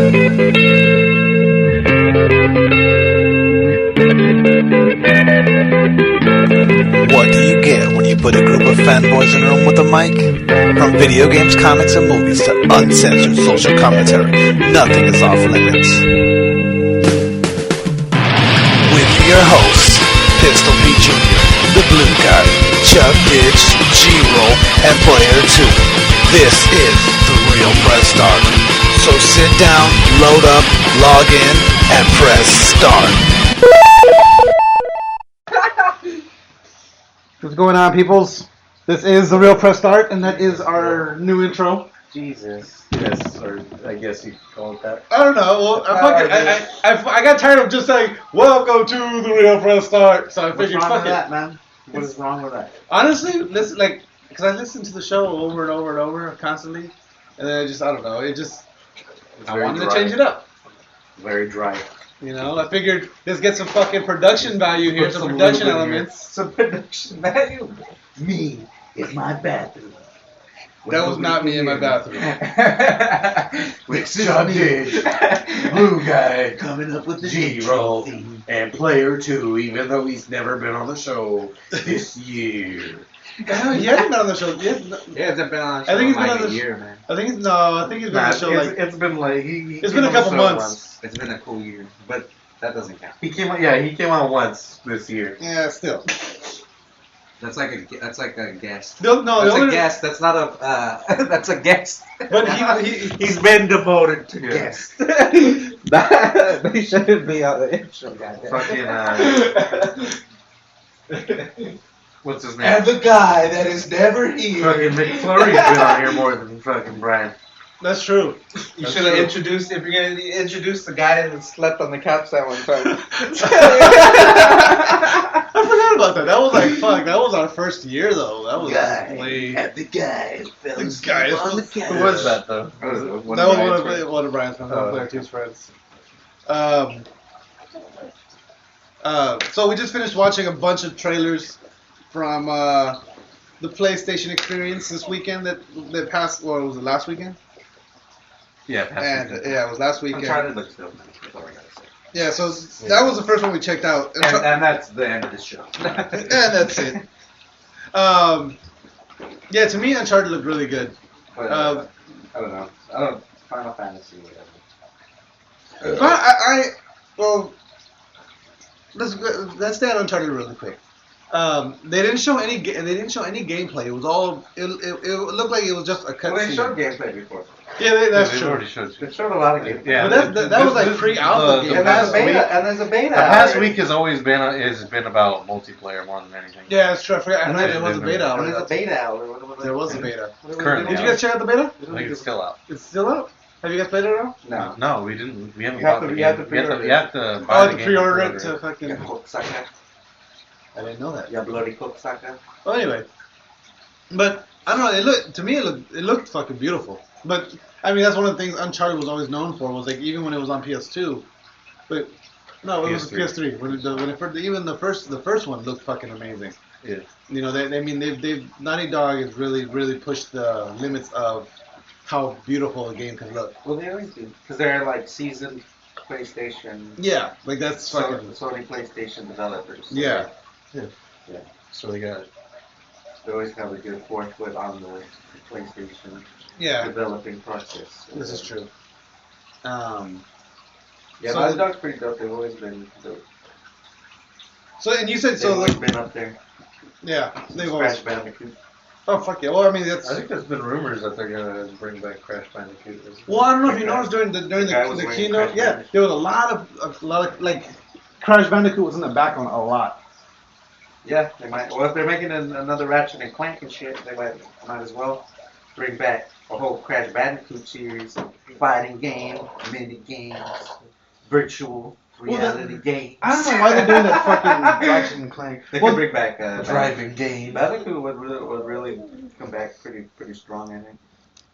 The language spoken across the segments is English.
What do you get when you put a group of fanboys in a room with a mic? From video games, comics, and movies to uncensored social commentary, nothing is off limits. With your hosts, Pistol Pete Jr., The Blue Guy, Chuck Ditch, G-Roll, and Player 2. This is The Real Press Start. So sit down, load up, log in, and press start. What's going on, peoples? This is The Real Press Start, and that is our new intro. Jesus. Yes, or I guess you could call it that. I don't know. Well, I got tired of just saying, welcome to The Real Press Start. So I figured, fuck it. That, man? What is wrong with that? Honestly, listen, because I listen to the show over and over and over constantly, and then I don't know, I wanted to change it up. Very dry. You know, I figured let's get some fucking production value here, some production elements. Some production value? Me in my bathroom. That was not me in my bathroom. With Chuck Ditch, Blue Guy, coming up with the G-Roll, and Player 2, even though he's never been on the show this year. He hasn't been on the show. He hasn't been on the show I think he's been like on a year, man. I think he's been on the show it's been like it's been a couple months. It's been a cool year, but that doesn't count. He came on once this year. Yeah, still. That's like a guest. No, that's a guest. That's not a. That's a guest. But he's been devoted to guests. They shouldn't be on the intro, goddamn. Fucking what's his name? And the guy that is never here. Fucking McFlurry's been on here more than fucking Brian. That's true. You should have introduced, if you're going to introduce the guy that slept on the couch that one time. I forgot about that. That was like, fuck, that was our first year, though. That was way... The guy fell asleep on the couch. Who was that, though? That was one of Brian's friends, Player 2's friends. So we just finished watching a bunch of trailers from the PlayStation experience this weekend that passed, or was it last weekend? Yeah, it was last weekend. Uncharted looks dope. That's all I gotta say. Yeah, so that was the first one we checked out. And that's the end of the show. And that's it. Yeah, to me, Uncharted looked really good. But, I don't know. Final Fantasy, whatever. Well, let's stay on Uncharted really quick. They didn't show any gameplay. It was all. It looked like it was just a cutscene. Well, they showed gameplay before. Yeah, that's true. Already showed. They showed a lot of gameplay. Yeah, but that was like pre-alpha game. And there's a beta. The past week has always been about multiplayer more than anything. Yeah, that's true. I forgot. I know there was a beta out. There's a beta out. There was a beta. Currently, did you guys check out the beta? I think it's still out. It's still out. Have you guys played it at all? No, we didn't. We haven't You have bought to- the you have game. to pre-order You have to buy the game. Pre-order it to fucking. Yeah, cocksucker. I didn't know that. Yeah, bloody cocksucker. Well, anyway, but I don't know. It looked fucking beautiful. But I mean, that's one of the things Uncharted was always known for. Was like even when it was on PS2, but no, it was PS3. Even the first one looked fucking amazing. Yeah. You know, they've Naughty Dog has really pushed the limits of how beautiful a game can look. Well, they always do because they're like seasoned PlayStation. Yeah, like that's fucking. Sony PlayStation developers. So Yeah. So they got. They always have a good forefoot on the PlayStation developing process. This is true. Yeah, so Naughty Dog's pretty dope. They've always been dope. So, and you said They've always been up there. Yeah, they've always. Crash Bandicoot. Oh fuck yeah! Well, I mean that's. I think there's been rumors that they're gonna bring back Crash Bandicoot. Well, I don't know if you noticed during the keynote. Yeah, there was a lot of like Crash Bandicoot was in the background a lot. Yeah, they might. Well, if they're making another Ratchet and Clank and shit, they might as well bring back a whole Crash Bandicoot series, fighting game, mini games, virtual reality games. I don't know why they're doing that fucking Ratchet and Clank. They could bring back driving game. Bandicoot would really come back pretty strong, I think.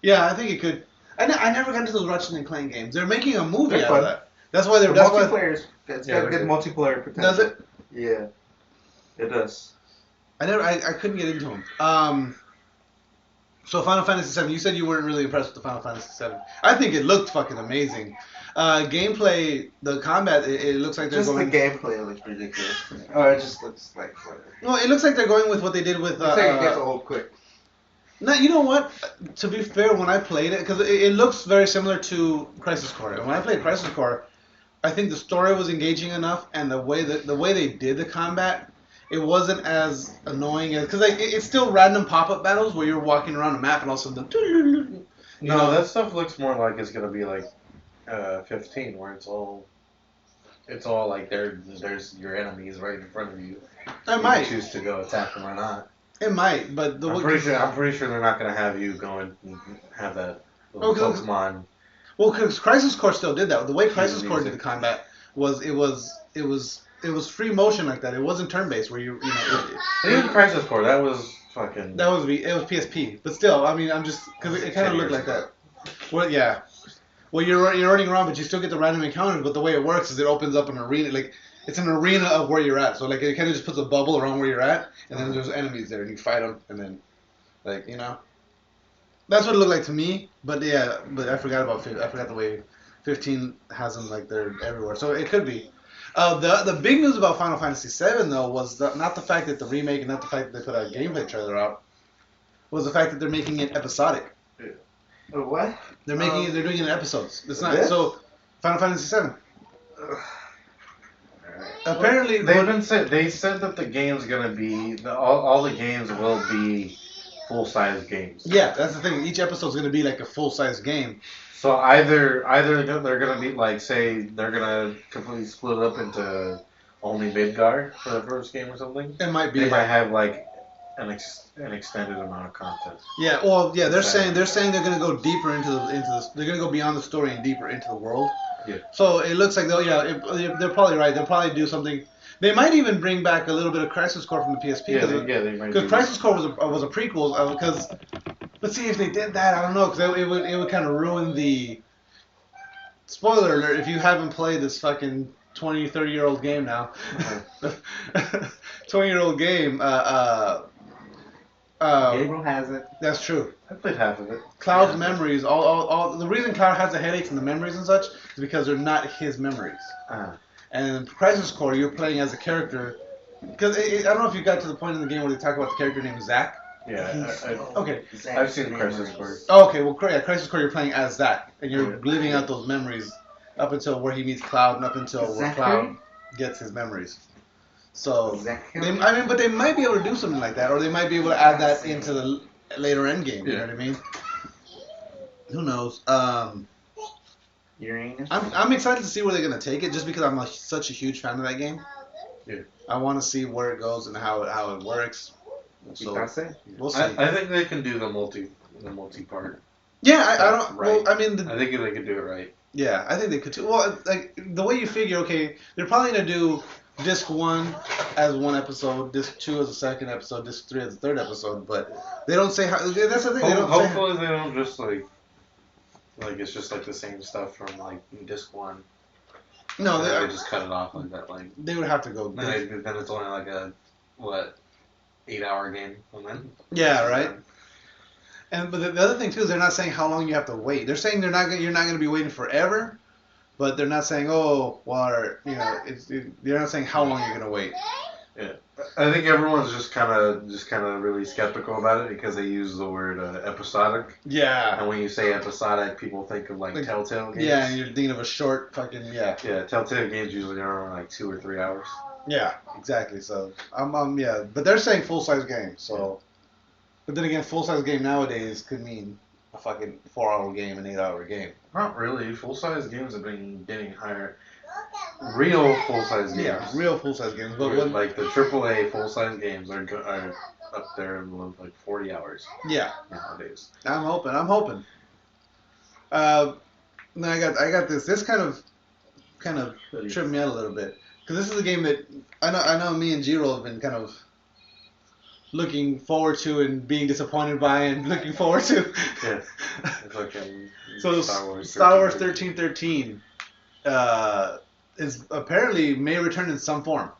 Yeah, I think it could. I never got into those Ratchet and Clank games. They're making a movie They're out of fun. that. That's why they're. The multiplayers. It's got good multiplayer potential. Does it? Yeah, it does. I couldn't get into them. So Final Fantasy VII, you said you weren't really impressed with the Final Fantasy VII. I think it looked fucking amazing. Gameplay, the combat, it looks like they're Just going. the gameplay looks ridiculous. Or it just looks like whatever. Well, it looks like they're going with what they did with. Looks like it gets old quick. No, you know what? To be fair, when I played it, because it looks very similar to Crisis Core. And when I played Crisis Core, I think the story was engaging enough, and the way they did the combat, it wasn't as annoying as because it's still random pop-up battles where you're walking around a map and all of a sudden. No, that stuff looks more like it's gonna be like 15, where it's all like there's your enemies right in front of you. It You might. can choose to go attack them or not. It might, but I'm pretty sure they're not gonna have you go and have that little Pokemon. Well, because Crisis Core still did that. The way Crisis Core did music. the combat was it was free motion like that. It wasn't turn based where you know. Even Crisis Core, that was fucking. It was PSP, but still, I mean, I'm just because it kind of looked like that. Well, yeah. Well, you're running around, but you still get the random encounters. But the way it works is it opens up an arena, like it's an arena of where you're at. So like it kind of just puts a bubble around where you're at, and then there's enemies there, and you fight them, and then like that's what it looked like to me. But yeah, but I forgot the way 15 has them like they're everywhere. So it could be. The big news about Final Fantasy VII though was not the fact that the remake and not the fact that they put a gameplay trailer out, was the fact that they're making it episodic. What? They're making it. They're doing it in episodes. It's not this? so. Final Fantasy VII. Apparently, They said that the game's gonna be all the games will be full size games. yeah, that's the thing. Each episode's going to be like a full size game. So either they're gonna be like, say they're gonna completely split it up into only Midgar for the first game or something. It might be. They might have like an extended amount of content. Yeah. Well, yeah. They're saying they're going to go deeper into the. They're going to go beyond the story and deeper into the world. Yeah. So it looks like they're probably right. They'll probably do something. They might even bring back a little bit of Crisis Core from the PSP. They might. Because Crisis Core was a prequel. Because let's see if they did that. I don't know. Because it would kind of ruin the. Spoiler alert! If you haven't played this fucking 20, 30-year-old game now, 20-year-old game. Gabriel has it. That's true. I played half of it. Cloud's memories, all the reason Cloud has the headaches and the memories and such is because they're not his memories. And in Crisis Core, you're playing as a character. Because I don't know if you got to the point in the game where they talk about the character named Zack. Yeah. Okay. I've seen Crisis Core. Oh, okay, well, yeah, Crisis Core, you're playing as Zack, and you're living out those memories up until where he meets Cloud, and up until where Cloud gets his memories. So, but they might be able to do something like that, or they might be able to add that into the later end game. You know what I mean? Who knows? Uranus. I'm excited to see where they're gonna take it, just because I'm such a huge fan of that game. Yeah. I want to see where it goes and how it works. So we'll see. I think they can do the multi part. Yeah, I don't. Right. Well, I mean, I think they can do it right. Yeah, I think they could too. Well, like the way you figure, okay, they're probably gonna do Disc 1 as one episode, Disc 2 as a second episode, Disc 3 as a third episode, but they don't say how. That's the thing. They don't Hopefully they don't just like it's just like the same stuff from like Disc 1. No, they just cut it off like that. Like they would have to go. Then it's only like a 8-hour game, and then yeah, right. But the other thing too is they're not saying how long you have to wait. They're saying you're not going to be waiting forever, but they're not saying they're not saying how long you're going to wait. Yeah, I think everyone's just kind of really skeptical about it because they use the word episodic. Yeah. And when you say episodic, people think of like Telltale games. Yeah, and you're thinking of a short fucking Yeah, Telltale games usually are like 2 or 3 hours. Yeah, exactly. So but they're saying full size game. So, but then again, full size game nowadays could mean a fucking 4-hour game, an 8-hour game. Not really. Full size games have been getting higher. Real full size games. Yeah, real full size games. But like the AAA full size games are up there in like 40 hours. Yeah. Nowadays. I'm hoping. Then I got this. This kind of tripped me out a little bit. Because this is a game that I know me and Jiro have been kind of looking forward to and being disappointed by and looking forward to. Yeah. It's like so Star Wars 1313 is apparently may return in some form.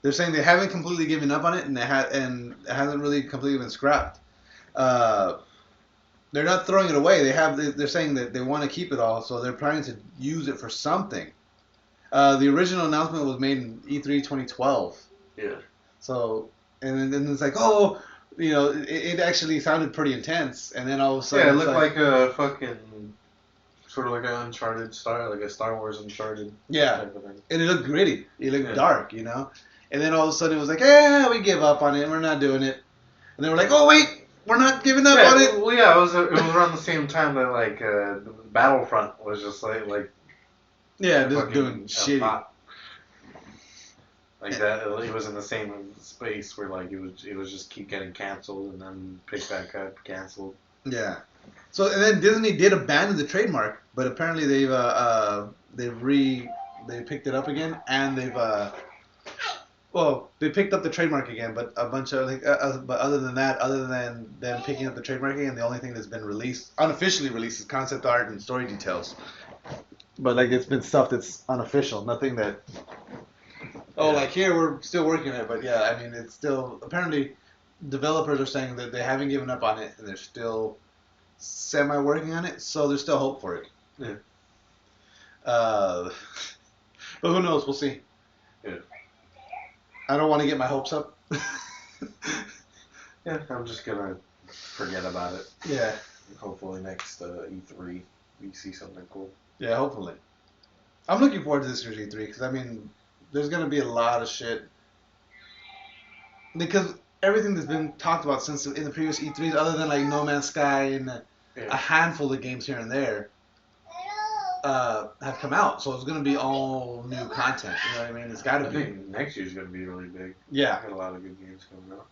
They're saying they haven't completely given up on it and it hasn't really completely been scrapped. they're not throwing it away. They're saying that they want to keep it all, so they're planning to use it for something. The original announcement was made in E3 2012. Yeah. So, and then it's like, oh, it actually sounded pretty intense, and then all of a sudden, Yeah, it looked like a fucking sort of like an Uncharted style, like a Star Wars Uncharted. Yeah, type of thing. and it looked gritty. It looked dark, And then all of a sudden it was like, we give up on it. We're not doing it. And then we're like, oh wait, we're not giving up on it. Well, yeah, it was around the same time that like Battlefront was just like yeah, just doing shitty. Pop. Like that, it was in the same space where like it was just keep getting canceled and then pick back up, canceled. Yeah. So and then Disney did abandon the trademark, but apparently they picked it up again, and they picked up the trademark again, but a bunch of but other than them picking up the trademark again, the only thing that's been unofficially released, is concept art and story details. But like it's been stuff that's unofficial, nothing that. Oh, like here we're still working on it, but yeah, I mean it's still apparently developers are saying that they haven't given up on it and they're still semi-working on it, so there's still hope for it. Yeah. But who knows? We'll see. Yeah. I don't want to get my hopes up. Yeah, I'm just gonna forget about it. Yeah. Hopefully next E3 we see something cool. Yeah, hopefully. I'm looking forward to this year's E3 because I mean, there's gonna be a lot of shit because everything that's been talked about since in the previous E3s, other than like No Man's Sky and a handful of games here and there, have come out. So it's gonna be all new content. You know what I mean? It's gotta be. I think next year's gonna be really big. Yeah. Got a lot of good games coming out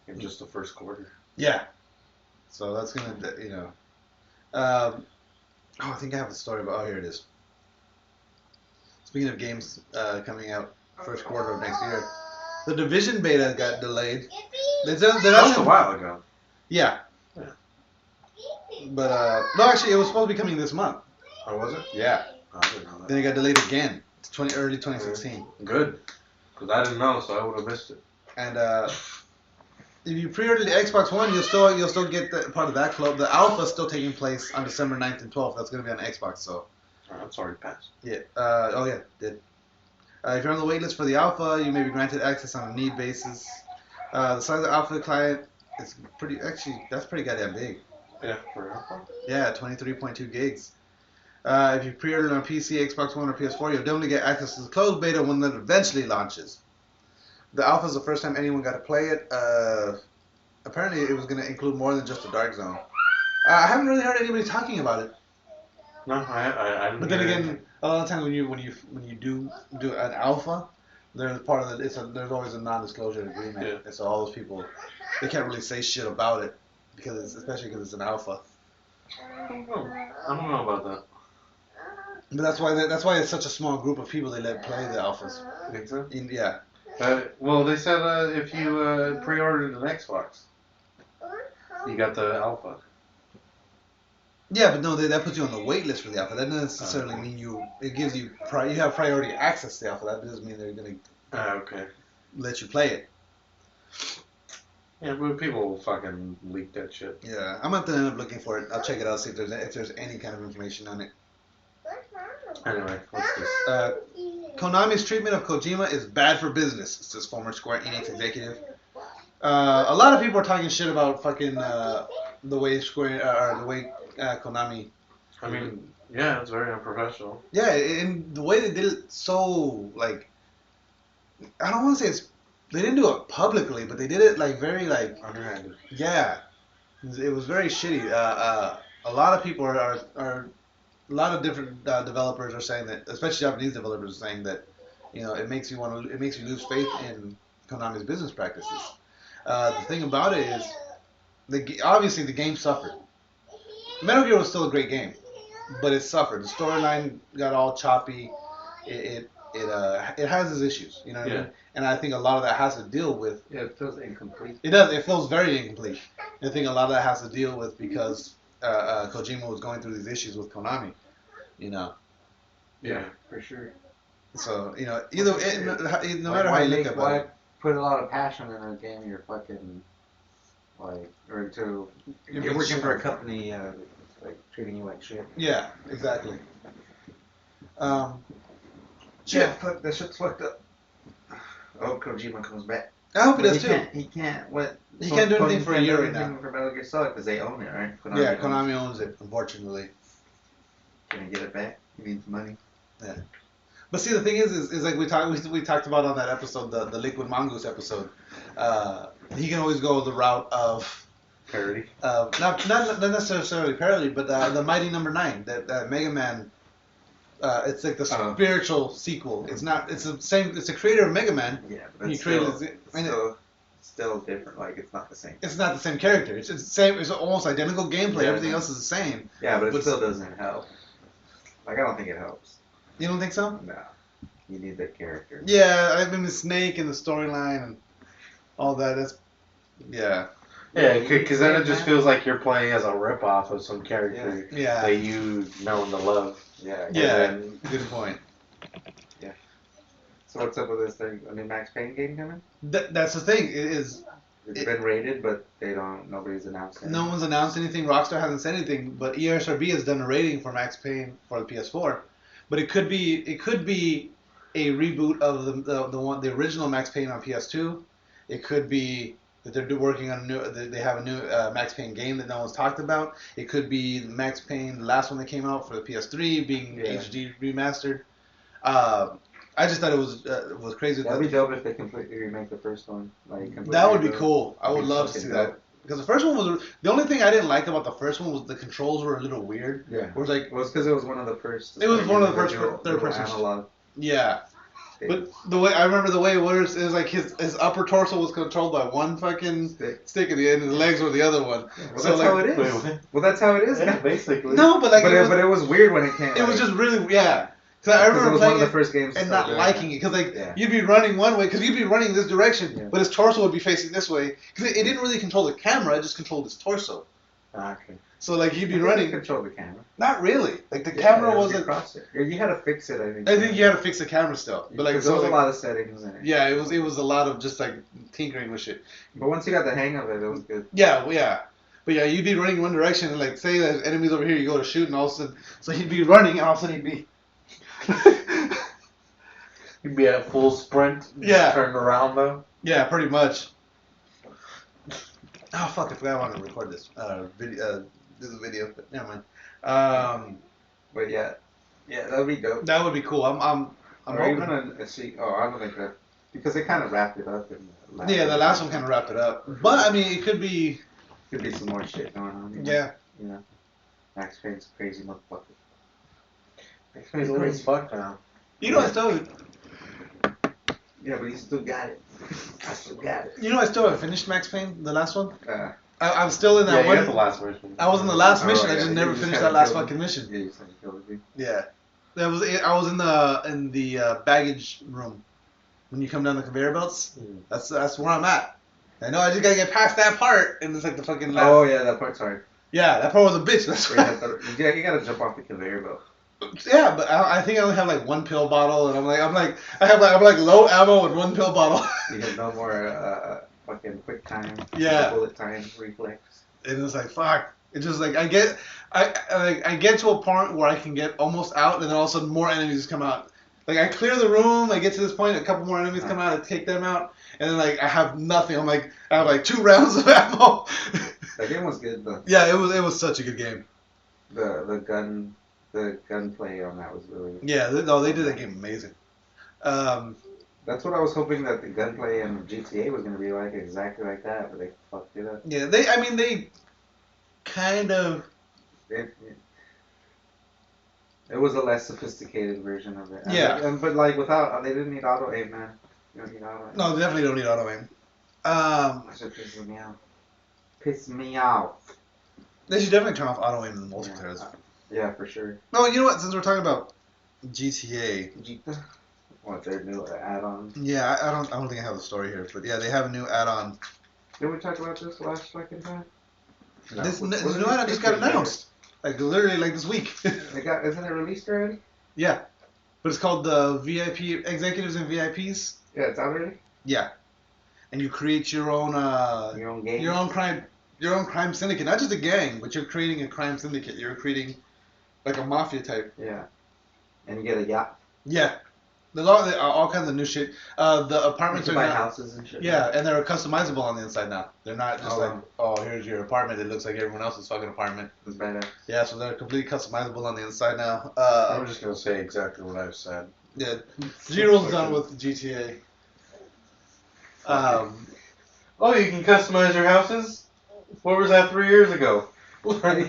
in just the first quarter. Yeah. So that's gonna, I think I have a story about. Oh, here it is. Speaking of games coming out first quarter of next year, the Division beta got delayed. That was a while ago. Yeah. But no, actually, it was supposed to be coming this month. Oh, was it? Yeah. I didn't know that. Then it got delayed again. It's early 2016. Good. Because I didn't know, so I would have missed it. And if you pre-order the Xbox One, you'll still get part of that club. The alpha is still taking place on December 9th and 12th. That's going to be on Xbox. So. That's already passed. Yeah. Did. If you're on the waitlist for the alpha, you may be granted access on a need basis. The size of the alpha client is pretty. Actually, that's pretty goddamn big. Yeah, for alpha. Yeah, 23.2 gigs. If you pre-order it on PC, Xbox One, or PS4, you'll definitely get access to the closed beta when it eventually launches. The alpha is the first time anyone got to play it. Apparently, it was going to include more than just the Dark Zone. I haven't really heard anybody talking about it. No, I didn't. But then again, a lot of times when you do an alpha, there's part of it. There's always a non-disclosure agreement, Yeah. and so all those people they can't really say shit about it especially because it's an alpha. I don't know about that. But that's why it's such a small group of people they let play the alphas. You think so? Yeah. Well, they said if you pre-ordered an Xbox, you got the alpha. Yeah, but no, that puts you on the wait list for the alpha. That doesn't necessarily mean it gives you you have priority access to the alpha. That doesn't mean they're going to let you play it. Yeah, but people will fucking leak that shit. Yeah, I'm going to end up looking for it. I'll check it out, see if there's any kind of information on it. Anyway, what's this? Konami's treatment of Kojima is bad for business, says former Square Enix executive. A lot of people are talking shit about fucking the way Konami. I mean, yeah, it's very unprofessional. Yeah, and the way they did it, so like, I don't want to say they didn't do it publicly, but they did it like very like underhanded. Yeah, it was very shitty. A lot of people are a lot of different developers are saying that, especially Japanese developers are saying that, it makes you lose faith in Konami's business practices. The thing about it is, obviously the game suffered. Metal Gear was still a great game, but it suffered. The storyline got all choppy. It has its issues, you know what I mean? And I think a lot of that has to deal with. Yeah, it feels incomplete. It does. It feels very incomplete. I think a lot of that has to deal with because Kojima was going through these issues with Konami, Yeah, for sure. So no matter how you look at why it. put a lot of passion in a game you're fucking like, or until You're you're working being for a shit. company like treating you like shit. Yeah, exactly. Yeah, Shit. fuck, that shit's fucked up. I hope Kojima comes back. I hope he But does too. He can't. What? He can't do anything Sony for a can't year do right now. anything for Metal Gear Solid because they own it, right? Yeah, owns Konami owns it, unfortunately. it. Can he get it back? He needs money. Yeah. But see, the thing is like we talked about on that episode, the Liquid Mongoose episode. He can always go the route of Parody. not necessarily parody, but the Mighty Number 9, that Mega Man. It's like the spiritual sequel. It's not. It's the same. It's the creator of Mega Man. Yeah, but He it's created. still different. Like it's not the same. It's not the same character. It's the same. It's almost identical gameplay. Yeah. Everything else is the same. Yeah, but it But- still doesn't help. Like I don't think it helps. You don't think so? No, you need that character. Yeah, I mean the Snake and the storyline and all that. That's yeah. Yeah, because then it just feels like you're playing as a ripoff of some character Yeah. that you know and love. Yeah. Yeah. And then, Good point. So what's up with this thing? A new Max Payne game coming? That's the thing. It is. It's been rated, but nobody's announced it. No one's announced anything. Rockstar hasn't said anything, but ESRB has done a rating for Max Payne for the PS4. But it could be a reboot of the original Max Payne on PS2. It could be that they're working on they have a new Max Payne game that no one's talked about. It could be Max Payne, the last one that came out for the PS3, being HD remastered. I just thought it was crazy. That'd be dope if they completely remake the first one. That would be cool. I would love to see that. Because the first one was the only thing I didn't like about the first one was the controls were a little weird. Yeah. It was like Well, it's because it was one of the first. It was one of the first original third-person analog. yeah. But the way I remember the way it was like his upper torso was controlled by one fucking stick at the end, and his legs were the other one. Well, So, that's like- how it is. Well, that's how it is. yeah, basically. No, but like but it was weird when it came. it was just really yeah. Cause I it remember was playing one of it the first games and to not start doing liking that. it because like Yeah. you'd be running one way because you'd be running this direction, Yeah. but his torso would be facing this way because it didn't really control the camera; it just controlled his torso. Okay. So like he'd be You running. control the camera. Not really. Like the Yeah, camera you wasn't. cross it. You had to fix it. I think. I think you had to fix the camera still, but like there so was like, a lot of settings in it. yeah, it was a lot of just like tinkering with shit. But once you got the hang of it, it was good. Yeah, well, yeah. But yeah, you'd be running in one direction and like say that enemies over here, you go to shoot, and all of a sudden, so he'd be running, and all of a sudden he'd be. You'd be at full sprint. Yeah. Turned around though. Yeah, pretty much. Oh fuck! I forgot I wanted to record this video. Do the video, but never mind. But yeah, that would be dope. That would be cool. I'm Or hoping. even a sequel. Oh, I don't think that because they kind of wrapped it up. Yeah, the last one kind of wrapped it up. But I mean, it could be. Could be some more shit going on. You know? Yeah. You know, Max Payne's a crazy motherfucker. He's old as fuck now. You know, I still. Yeah, but he still got it. I still got it. You know, I still haven't finished Max Payne, the last one. I'm still in Yeah, that you one. got the last mission. I was in the last Oh, mission. I yeah, just you never just finished haven't that last killed fucking him. mission. Yeah, you said you killed him. Yeah, that was it. I was in the baggage room when you come down the conveyor belts. That's where I'm at. I know I just gotta get past that part, and it's like the fucking last. Oh yeah, that part's hard. Yeah, that part was a bitch. That's Yeah, right. you gotta jump off the conveyor belt. Yeah, but I think I only have like one pill bottle, and I'm like low ammo with one pill bottle. You have no more fucking quick time. Yeah. Bullet time reflex. And it's like fuck. It's just like I get to a point where I can get almost out, and then all of a sudden more enemies just come out. Like I clear the room, I get to this point, a couple more enemies come out, I take them out, and then like I have nothing. I have like 2 rounds of ammo. That game was good though. Yeah, it was such a good game. The gunplay on that was really. Yeah, they did that game amazing. That's what I was hoping that the gunplay in GTA was gonna be like, exactly like that, but they fucked it up. Yeah, they kind of. It was a less sophisticated version of it. Yeah. But like without, they didn't need auto aim, man. You don't need auto aim. No, they definitely don't need auto aim. That shit pisses me off. Piss me off. They should definitely turn off auto aim in the multiplayer. Yeah, for sure. No, you know what? Since we're talking about GTA, What, their new add-on? yeah, I don't think I have the story here, but yeah, they have a new add-on. Did we talk about this last fucking time? No. This Wasn't new it add-on just got featured announced, like literally like this week. Isn't it released already? Yeah, but it's called the VIP Executives and VIPs. Yeah, it's out already? Yeah, and you create your own game. your own crime syndicate. Not just a gang, but you're creating a crime syndicate. You're creating like a mafia type. Yeah. And you get a yacht. Yeah. There's all kinds of new shit. The apartments You are can buy now, houses and shit. yeah, and they're customizable on the inside now. They're not just here's your apartment. It looks like everyone else's fucking apartment. It's badass. Yeah, so they're completely customizable on the inside now. I'm just gonna say exactly what I've said. Yeah, Zero's done with GTA. Oh, you can customize your houses? Where was that 3 years ago? Yeah,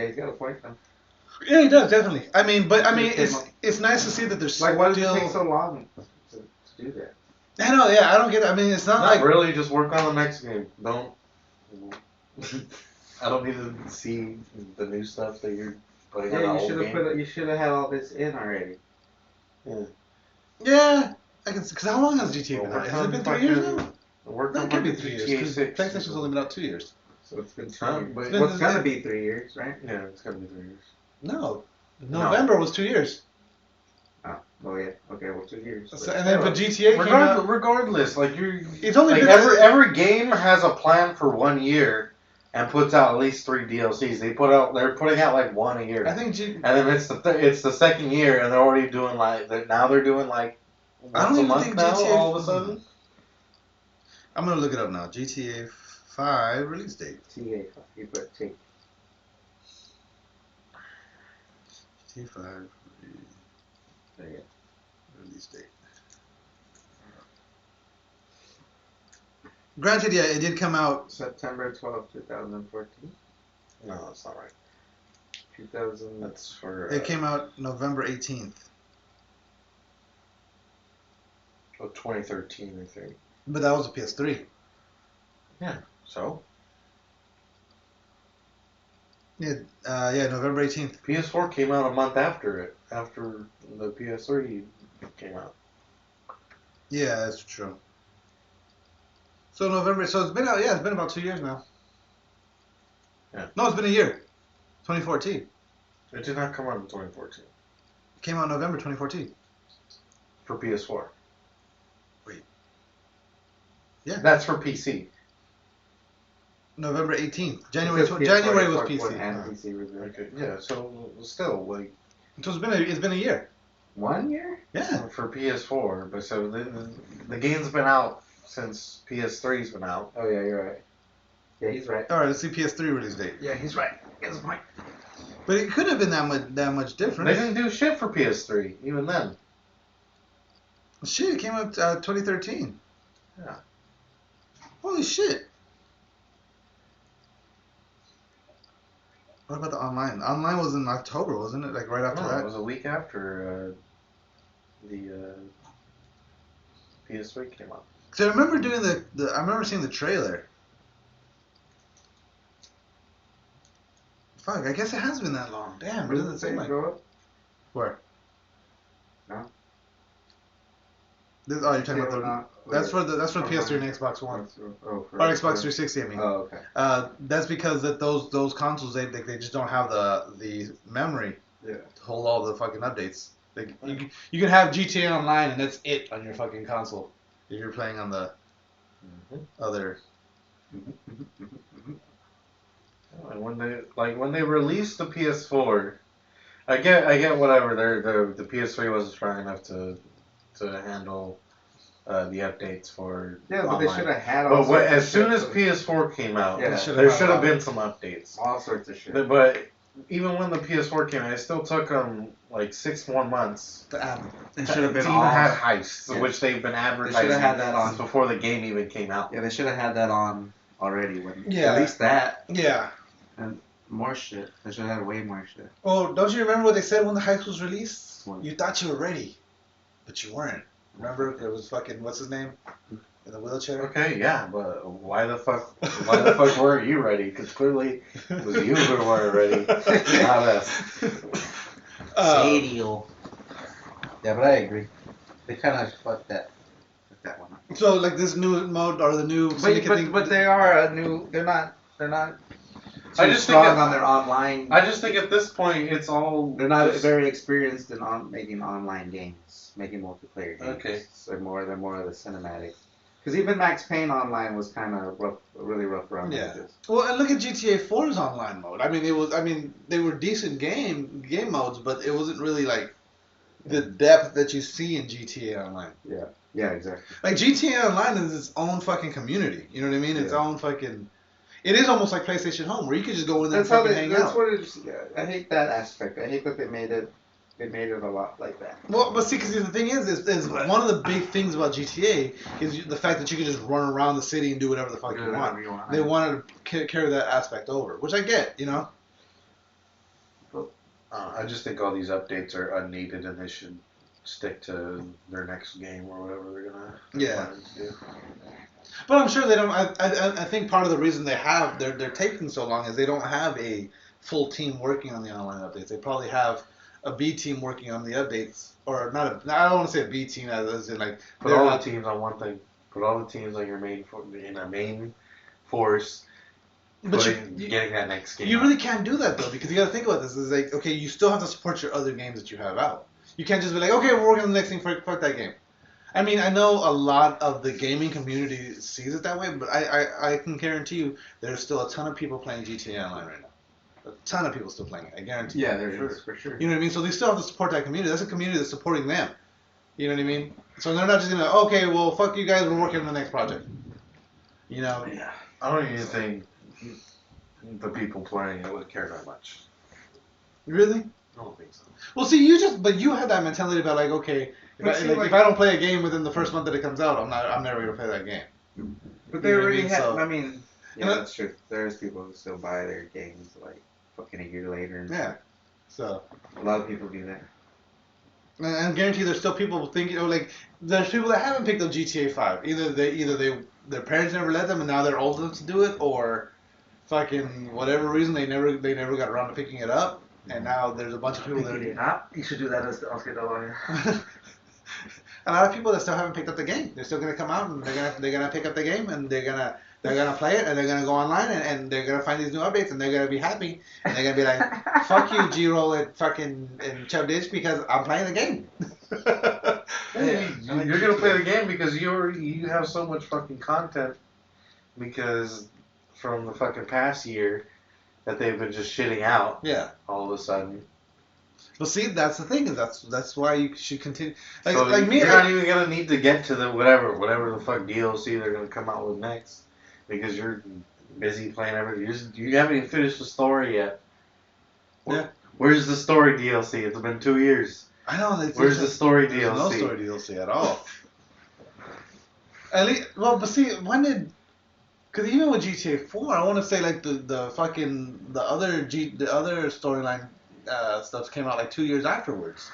he's got a point though. Yeah, he does definitely. It's nice to see that there's Like, why does it still. take so long to do that? I know, yeah, I don't get it. I mean, it's not Not like really, just work on the next game. Don't. I don't need to see the new stuff that you're putting on the Yeah, old game. you should have had all this in already. yeah. I can because how long has GTA been out? Has it been 3 years now? Work No, on it can't be fucking 3 years. GTA 'Cause 6. PlayStation's only been out 2 years. So it's been 2 Huh? years. But What's gonna be 3 years, right? Yeah, it's gonna be 3 years. No, November was 2 years. Oh yeah. Okay, well 2 years. So, and then but GTA came out. Regardless, like It's only like been every game has a plan for 1 year and puts out at least 3 DLCs. They're putting out like one a year. I think and then it's the second year and they're already doing like they're doing like I don't once a even month think now GTA all of a sudden. I'm gonna look it up now. GTA 5 release date. TA, you put T. GTA 5 There you go. release date. Granted, yeah, it did come out. September 12th, 2014. No, that's not right. 2000. That's for It came out November 18th, of 2013, I think. but that was a PS3. So Yeah, November 18th. PS4 came out a month after it, after the PS3 came out. Yeah, that's true. So November. So it's been out. Yeah, it's been about 2 years now. Yeah. No, it's been a year. 2014. It did not come out in 2014 It came out November 2014. for PS4. Wait. Yeah. That's for PC. November 18th. It January. says January was PS4 PC. and PC release. Okay. Yeah. So still like So it's been a year. 1 year? Yeah. for PS4, but so the game's been out since PS3's been out. Oh yeah, you're right. Yeah, he's right. All right. Let's see PS3 release date. Yeah, he's right. He has a point. But it could have been that much different. They didn't do shit for PS3 even then. Shit, it came out 2013. Yeah. Holy shit. What about the online? Online was in October, wasn't it? Like right after No, that? it was a week after the PS3 came out. Cause I remember doing I remember seeing the trailer. Fuck, I guess it has been that long. Damn, it doesn't seem like. Go up? Where? No. You're talking about the. Not- That's for PS3 and Xbox One. Or Xbox 360, I mean. Oh, okay. That's because that those consoles they just don't have the memory Yeah. to hold all the fucking updates. Like you can have GTA Online and that's it on your fucking console if you're playing on the other. And when they released the PS4, I get whatever. The PS3 wasn't strong enough to handle the updates for Yeah, but online. they should have had all But sorts as of soon shit as for- PS4 came out, Yeah, there should've should had have been some updates. all sorts of shit. But even when the PS4 came out, it still took them like 6 more months. It should have been to all. even have heists, Yeah. which they've been advertising had that on. since before the game even came out. Yeah, they should have had that on already. Yeah. At least that. Yeah. More shit. They should have had way more shit. Oh, don't you remember what they said when the Heist was released? What? You thought you were ready, but you weren't. Remember? It was fucking what's his name in the wheelchair. Okay, yeah, but why the fuck weren't you ready? Because clearly it was you who weren't ready, not us. Stadial. Yeah, but I agree. They kind of fucked that one up. So like this new mode or the new syndicate thing. But they are a new. They're not. I Too just think strong it- on their online. I just think at this point it's all They're not just- very experienced in making online games, making multiplayer games. Okay. So they're more of the cinematic. Because even Max Payne Online was kind of rough, really rough around Yeah. edges. Well, and look at GTA 4's online mode. I mean, they were decent game modes, but it wasn't really like the depth that you see in GTA Online. Yeah, exactly. Like GTA Online is its own fucking community. You know what I mean? Its Yeah. own fucking. It is almost like PlayStation Home, where you could just go in there That's and how fucking they. hang That's out. what it is. Yeah, I hate that aspect. I hate that they made it. They made it a lot like that. Well, but see, because the thing is one of the big things about GTA is the fact that you can just run around the city and do whatever the fuck you want. They wanted to carry that aspect over, which I get, you know. I just think all these updates are unneeded and they should stick to their next game or whatever they're gonna plan to do. But I'm sure they don't. I think part of the reason they're taking so long is they don't have a full team working on the online updates. They probably have a B team working on the updates, or not. I don't want to say a B team as in like Put all the teams on one thing. Put all the teams on your main in a main force. But getting that next game. You really can't do that though, because you got to think about this. It's like, okay, you still have to support your other games that you have out. You can't just be like, okay, we're working on the next thing. Fuck that game. I mean, I know a lot of the gaming community sees it that way, but I can guarantee you there's still a ton of people playing GTA Online right now. A ton of people still playing it. I guarantee. Yeah, there is for sure. You know what I mean? So they still have to support that community. That's a community that's supporting them. You know what I mean? So they're not just gonna, okay, well, fuck you guys, we're working on the next project. You know? Yeah. I don't even think the people playing it would care that much. Really? I don't think so. Well, see, but you had that mentality about like, okay, if I don't play a game within the first month that it comes out, I'm never gonna play that game. But they You know what I already mean? have. So- I mean, yeah, know- that's true. There's people who still buy their games like fucking a year later. And Yeah. So. a lot of people do that. And I guarantee there's still people thinking, like, there's people that haven't picked up GTA 5. Either their parents never let them, and now they're old enough to do it, or fucking whatever reason they never got around to picking it up, and now there's a bunch of people that. You should do that as the Oscar Dollar. A lot of people that still haven't picked up the game. They're still gonna come out and they're gonna pick up the game and they're gonna play it and they're gonna go online and they're gonna find these new updates and they're gonna be happy and they're gonna be like, fuck you, G-Roll and Chub Ditch, because I'm playing the game. You're gonna play the game because you have so much fucking content because from the fucking past year that they've been just shitting out. Yeah. All of a sudden. Well, see, that's the thing, is that's why you should continue. Like, So like me, you're not even gonna need to get to the whatever the fuck DLC they're gonna come out with next because you're busy playing everything. You haven't even finished the story yet. Yeah. Where's the story DLC? It's been 2 years. I know. Where's the story DLC? There's no story DLC at all. At least, well, but see, when did? Because even with GTA 4, I want to say like the other storyline stuff came out like 2 years afterwards.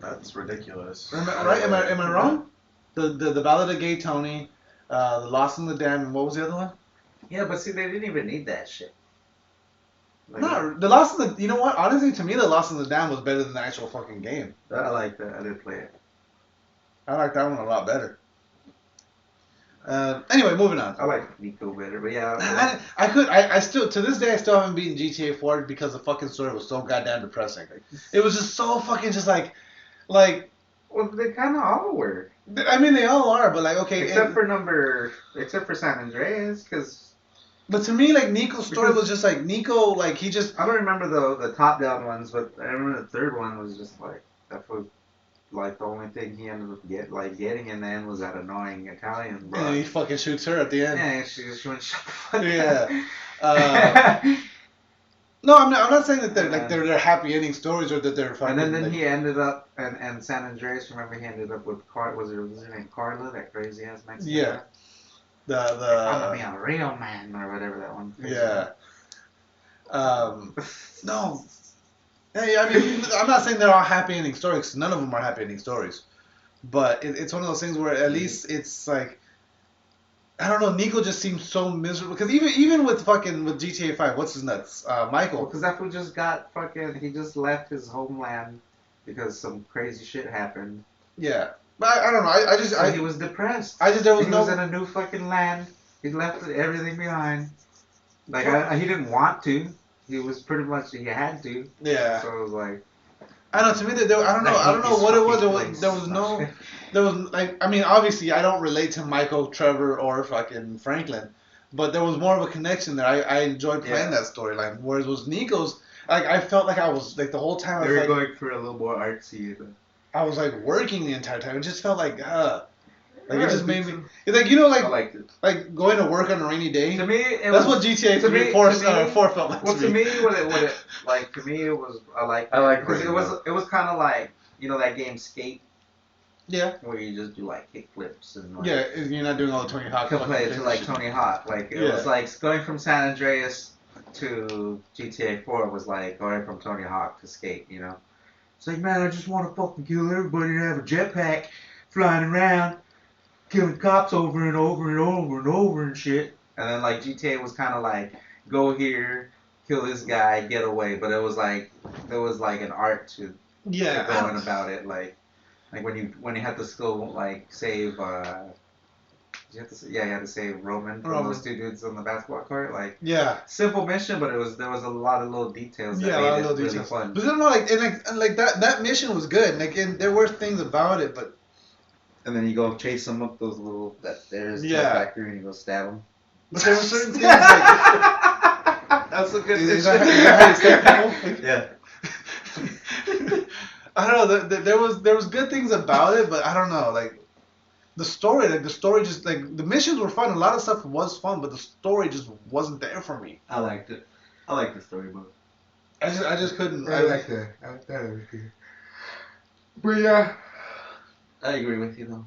That's ridiculous. Right? Am I wrong? The Ballad of Gay Tony, the Lost in the Dam, and what was the other one? Yeah, but see, they didn't even need that shit. Like, No, the Lost in the. You know what? Honestly, to me, the Lost in the Dam was better than the actual fucking game. I like that. I did play it. I like that one a lot better. Anyway, moving on. I like Nico better, but yeah. I still, to this day, I still haven't beaten GTA 4 because the fucking story was so goddamn depressing. It was just so fucking just like, Well, they kind of all were. I mean, they all are, but like, okay. Except for San Andreas, because. But to me, like, Nico's story was just like, Nico, like, he just. I don't remember the top-down ones, but I remember the third one was just like, that was like the only thing he ended up getting in the end was that annoying Italian bro. And he fucking shoots her at the end. Yeah, she just went shut the fuck Yeah. up. No, I'm not saying that they're happy ending stories or that they're fucking. And then he ended up, and San Andreas, remember he ended up with was her name Carla, that crazy ass Mexican Yeah. guy? The I'm a real man, or whatever that one. yeah. No. Hey, I mean, I'm not saying they're all happy ending stories, 'cause none of them are happy ending stories. But it's one of those things where at least it's like, I don't know, Nico just seems so miserable. Because even with GTA 5, what's his nuts? Michael. Because that fool just got he just left his homeland because some crazy shit happened. Yeah. But I don't know. He was depressed. There was he was in a new fucking land. He left everything behind. Like, he didn't want to. He was pretty much, he had to. Yeah. So it was like, I know. To me, I don't know. I don't know what it was. There was no. There was like. I mean, obviously, I don't relate to Michael, Trevor, or fucking Franklin, but there was more of a connection there. I enjoyed playing that storyline. Whereas with Nico's, like I felt like I was like the whole time. They were going for a little more artsy. I was like working the entire time. It just felt like like it just made me. It's like, you know, like I liked it. Like going to work on a rainy day. To me, that's what GTA 4 felt like. Well, to me, what it like to me it was I like because it was kind of like, you know, that game Skate. Yeah. Where you just do like kick flips and like, yeah, you're not doing all the Tony Hawk. Compared to like Tony Hawk, like it was like going from San Andreas to GTA 4 was like going from Tony Hawk to Skate, you know. It's like, man, I just want to fucking kill everybody and have a jetpack flying around, killing cops over and over and over and over and shit. And then like GTA was kind of like, go here, kill this guy, get away. But it was like, there was like an art to going about it. Like when you had to go like save, you had to save Roman from those two dudes on the basketball court. Like simple mission, but there was a lot of little details that made it really fun. But you know, like that mission was good. Like, and there were things about it, but. And then you go chase them up those little there's the factory and you go stab them. But there were certain things like that's a good. Is that how you stab people? Yeah. I don't know. There was good things about it, but I don't know. Like the story just like the missions were fun. A lot of stuff was fun, but the story just wasn't there for me. I liked it. I liked the story mode. I just couldn't. I like that. I like that everything. But yeah. I agree with you though,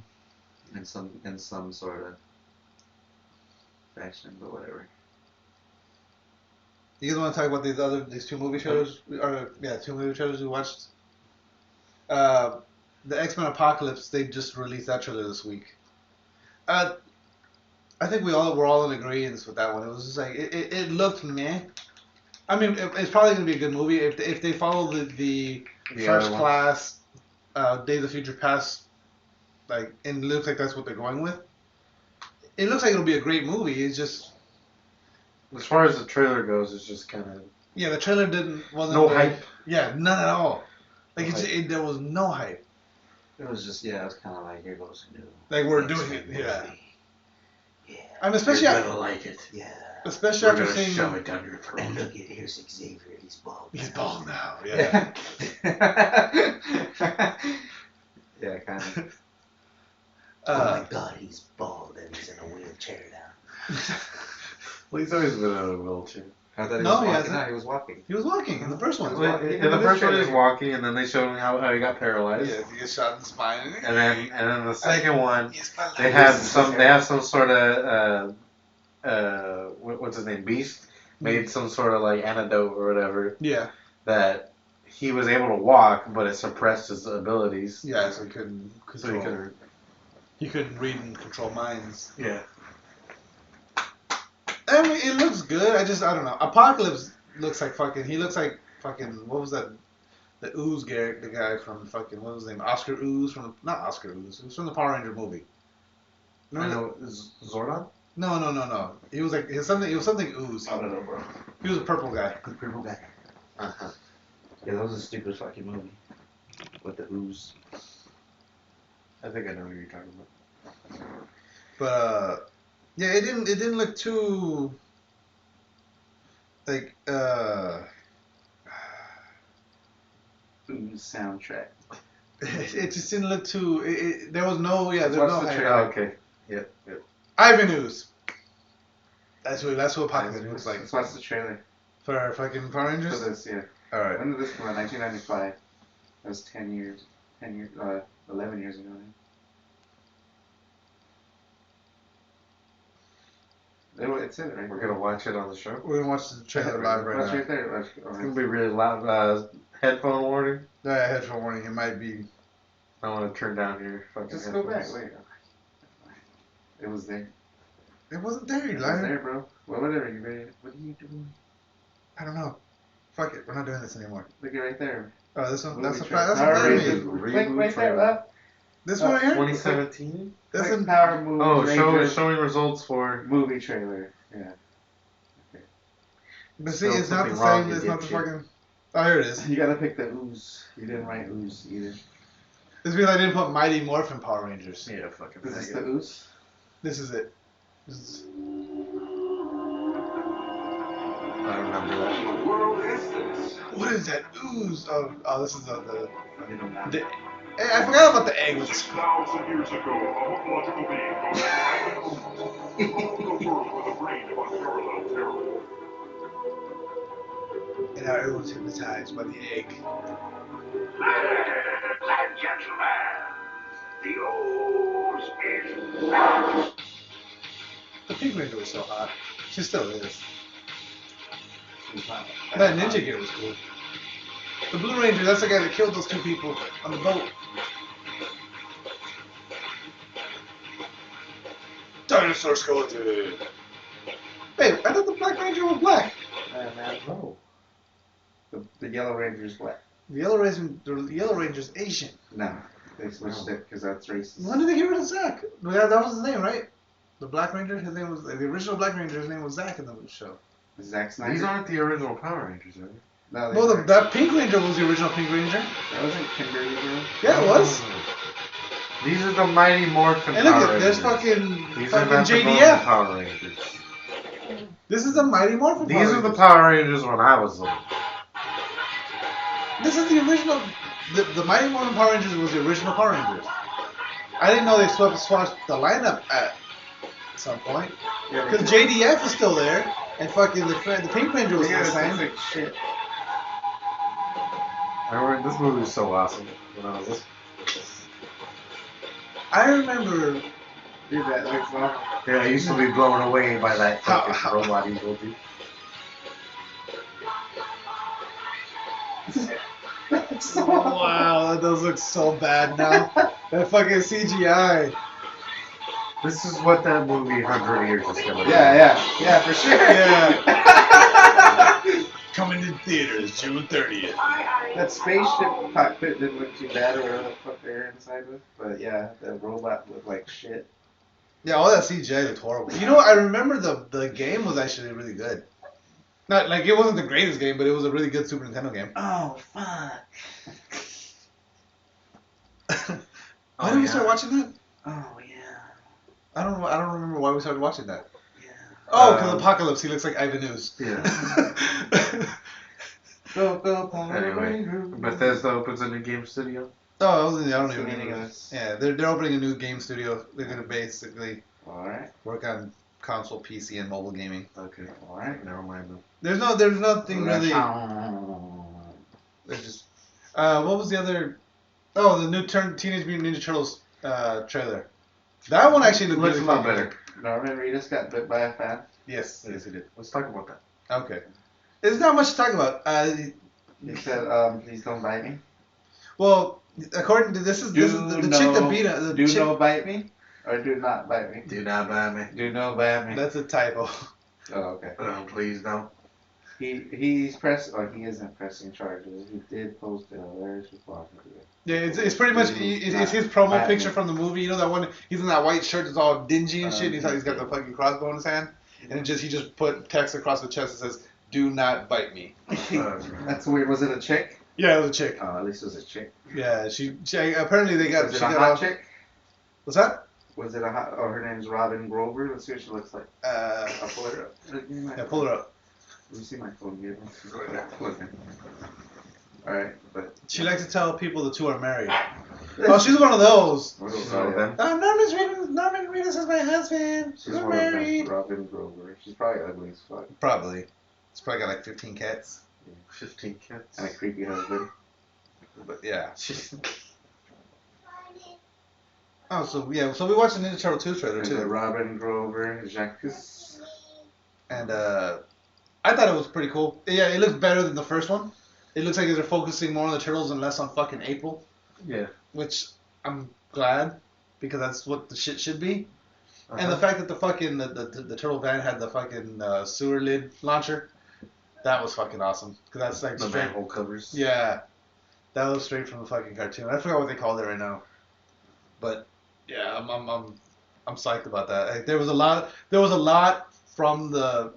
in some sort of fashion, but whatever. You guys want to talk about these two movie shows? Two movie shows we watched. The X-Men Apocalypse, they just released that trailer this week. I think we're all in agreement with that one. It was just like it looked meh. I mean, it's probably gonna be a good movie if they follow the First Class, Days of Future Past. Like, and it looks like that's what they're going with. It looks like it'll be a great movie. It's just, as far as the trailer goes, it's just kind of the trailer wasn't no hype. Yeah, none at all. Like there was no hype. It was just it was kind of like here goes a new. Like we're doing it, Yeah. I mean, especially you're gonna like it. Yeah. Especially after seeing shove it down your throat. And look at here's Xavier. He's bald. He's bald now. Yeah. Yeah, kind of. Oh my God, he's bald and he's in a wheelchair now. Well, he's always been in a wheelchair. I thought he was walking. He was walking in the first one. In the first one, he was walking, and then they showed him how he got paralyzed. Yeah, he gets shot in the spine. And then the second one, they had some sort of what's his name, Beast, made some sort of like antidote or whatever. Yeah. That he was able to walk, but it suppressed his abilities. Yeah, so he couldn't control. He couldn't read and control minds. Yeah. I mean, it looks good. I don't know. Apocalypse looks like fucking. He looks like fucking. What was that? The Ooze Garrett, the guy from fucking. What was his name? Oscar Ooze from not Oscar Ooze. It was from the Power Ranger movie. I know Zordon. No. He was like something. It was something Ooze. I don't know, bro. He was a purple guy. The purple guy. Yeah, that was a stupid fucking movie. With the Ooze. I think I know who you're talking about. But yeah, it didn't look too like Ooze soundtrack. It just didn't look too. There was no there's no hype. Okay. Yep. Ivan Ooze. That's what Apocalypse looks like. Let's watch the trailer. For fucking Power Rangers? For this, yeah. Alright. When did this come out? 1995. That was 11 years ago now. It's in it right We're there. gonna watch it on the show. We're gonna watch the trailer live right Watch now. right there. It's gonna be really loud. Headphone warning. Yeah, headphone warning. It might be. I want to turn down your fucking Just headphones. go back. Wait. It was there. It wasn't there, you It was liar. there, bro. Well, whatever. You ready? What are you doing? I don't know. Fuck it. We're not doing this anymore. Look at right there. Oh, this one. Movie That's a trailer. that's a Reboot. movie. Wait there, left. This one right here. 2017. That's Click a Power Movie. Oh, showing results for movie trailer. Yeah. But see, Still it's not the something wrong, same. you It's not the dipshit. fucking. Oh, here it is. You gotta pick the ooze. You didn't write ooze either. This means I didn't put Mighty Morphin Power Rangers. Yeah, fucking. Is this the ooze? This is it. This is... I remember that. What world is this? What is that ooze? Oh, this is the The I forgot about the egg. 6,000 years ago, a mythological being called Dragon conquered the world with a brain of unparalleled terror. And now everyone's hypnotized by the egg. Ladies and gentlemen, the ooze is back. The Pink Ranger was so hot. She still is. That ninja gear was cool. The Blue Ranger, that's the guy that killed those two people on the boat. Dinosaur skeleton. Hey, I thought the Black Ranger was black. no. The Yellow Ranger's black. The Yellow Ranger's Asian. No, they switched it because that's racist. When did they get rid of Zack? That was his name, right? The Black Ranger, his name was the original Black Ranger. His name was Zack in the show. Zack Snyder. These aren't the original Power Rangers, are they? No, they Well, weren't. that Pink Ranger was the original Pink Ranger. That wasn't Kimberly Girl. Yeah, it was. These are the Mighty Morphin And look Power at there's Rangers. These are not the normal JDF. Power Rangers. This is the Mighty Morphin These Power are the Rangers. Power Rangers when I was little. This is the original. The Mighty Morphin Power Rangers was the original Power Rangers. I didn't know they swatched the lineup at some point. Yeah, Because JDF is still there, and fucking the Pink Ranger was yeah, the it's same. like shit. I remember this movie was so awesome when I was little. I remember. Dude, that looks awful. Yeah, I used to be blown away by that fucking robot evil dude. Wow, that does look so bad now. That fucking CGI. This is what that movie 100 Years is gonna be. Yeah, for sure. Yeah. Coming to theaters June 30th. That spaceship cockpit didn't look too bad or whatever the fuck they're inside with, but yeah, the robot looked like shit. Yeah, all that CGI looked horrible. You know, I remember the game was actually really good. Not like it wasn't the greatest game, but it was a really good Super Nintendo game. Oh fuck. Why did we start watching that? Oh yeah. I don't remember why we started watching that. Yeah. Oh, because Apocalypse. He looks like Ivan Ooze. Yeah. Go Power Anyway, Rangers. Bethesda opens a new game studio. Oh, I don't What's the even meaning remember. of this? Yeah, they're opening a new game studio. They're gonna basically Alright. work on console, PC, and mobile gaming. Okay. Alright. Never mind then. There's nothing really. There's just. What was the other? Oh, the new Teenage Mutant Ninja Turtles trailer. That one actually looked Looks really a lot fucking better. good. Norman Reedus got bit by a fan. Yes, yes, he did. Let's talk about that. Okay. There's not much to talk about. He said, please don't bite me. Well, according to this is the chick that beat him. Do no bite me? Or do not bite me? Do not buy me. Do no bite me. That's a typo. Oh, okay. Please don't. He isn't pressing charges. He did post a hilarious response to it. Yeah, it's pretty much it's his promo picture from the movie. You know that one? He's in that white shirt that's all dingy and shit. And he's got the fucking crossbow in his hand, and he just put text across the chest that says, "Do not bite me." That's weird. Was it a chick? Yeah, it was a chick. Oh, at least it was a chick. Yeah, she apparently they got. Was it she a got hot off- chick? What's that? Was it a hot? Oh, her name's Robin Grover. Let's see what she looks like. I'll pull her up. Yeah, pull her up. Let me see my phone here. Looking. All right, but She likes to tell people the two are married. Oh, she's one of those. She's one of them. Norman Reedus is my husband. She's We're one of married. them. Robin Grover. She's probably ugly as fuck. Probably. It's probably got like 15 cats. 15 cats. And a creepy husband. But yeah. Oh, so we watched the Ninja Turtle 2 trailer There's a too. Robin Grover, Jacques. And I thought it was pretty cool. Yeah, it looks better than the first one. It looks like they're focusing more on the turtles and less on fucking April. Yeah. Which I'm glad, because that's what the shit should be. And the fact that the fucking the turtle van had the fucking sewer lid launcher, that was fucking awesome. Because that's like the straight. manhole covers. Yeah, that was straight from the fucking cartoon. I forgot what they called it right now. But yeah, I'm psyched about that. Like, there was a lot from the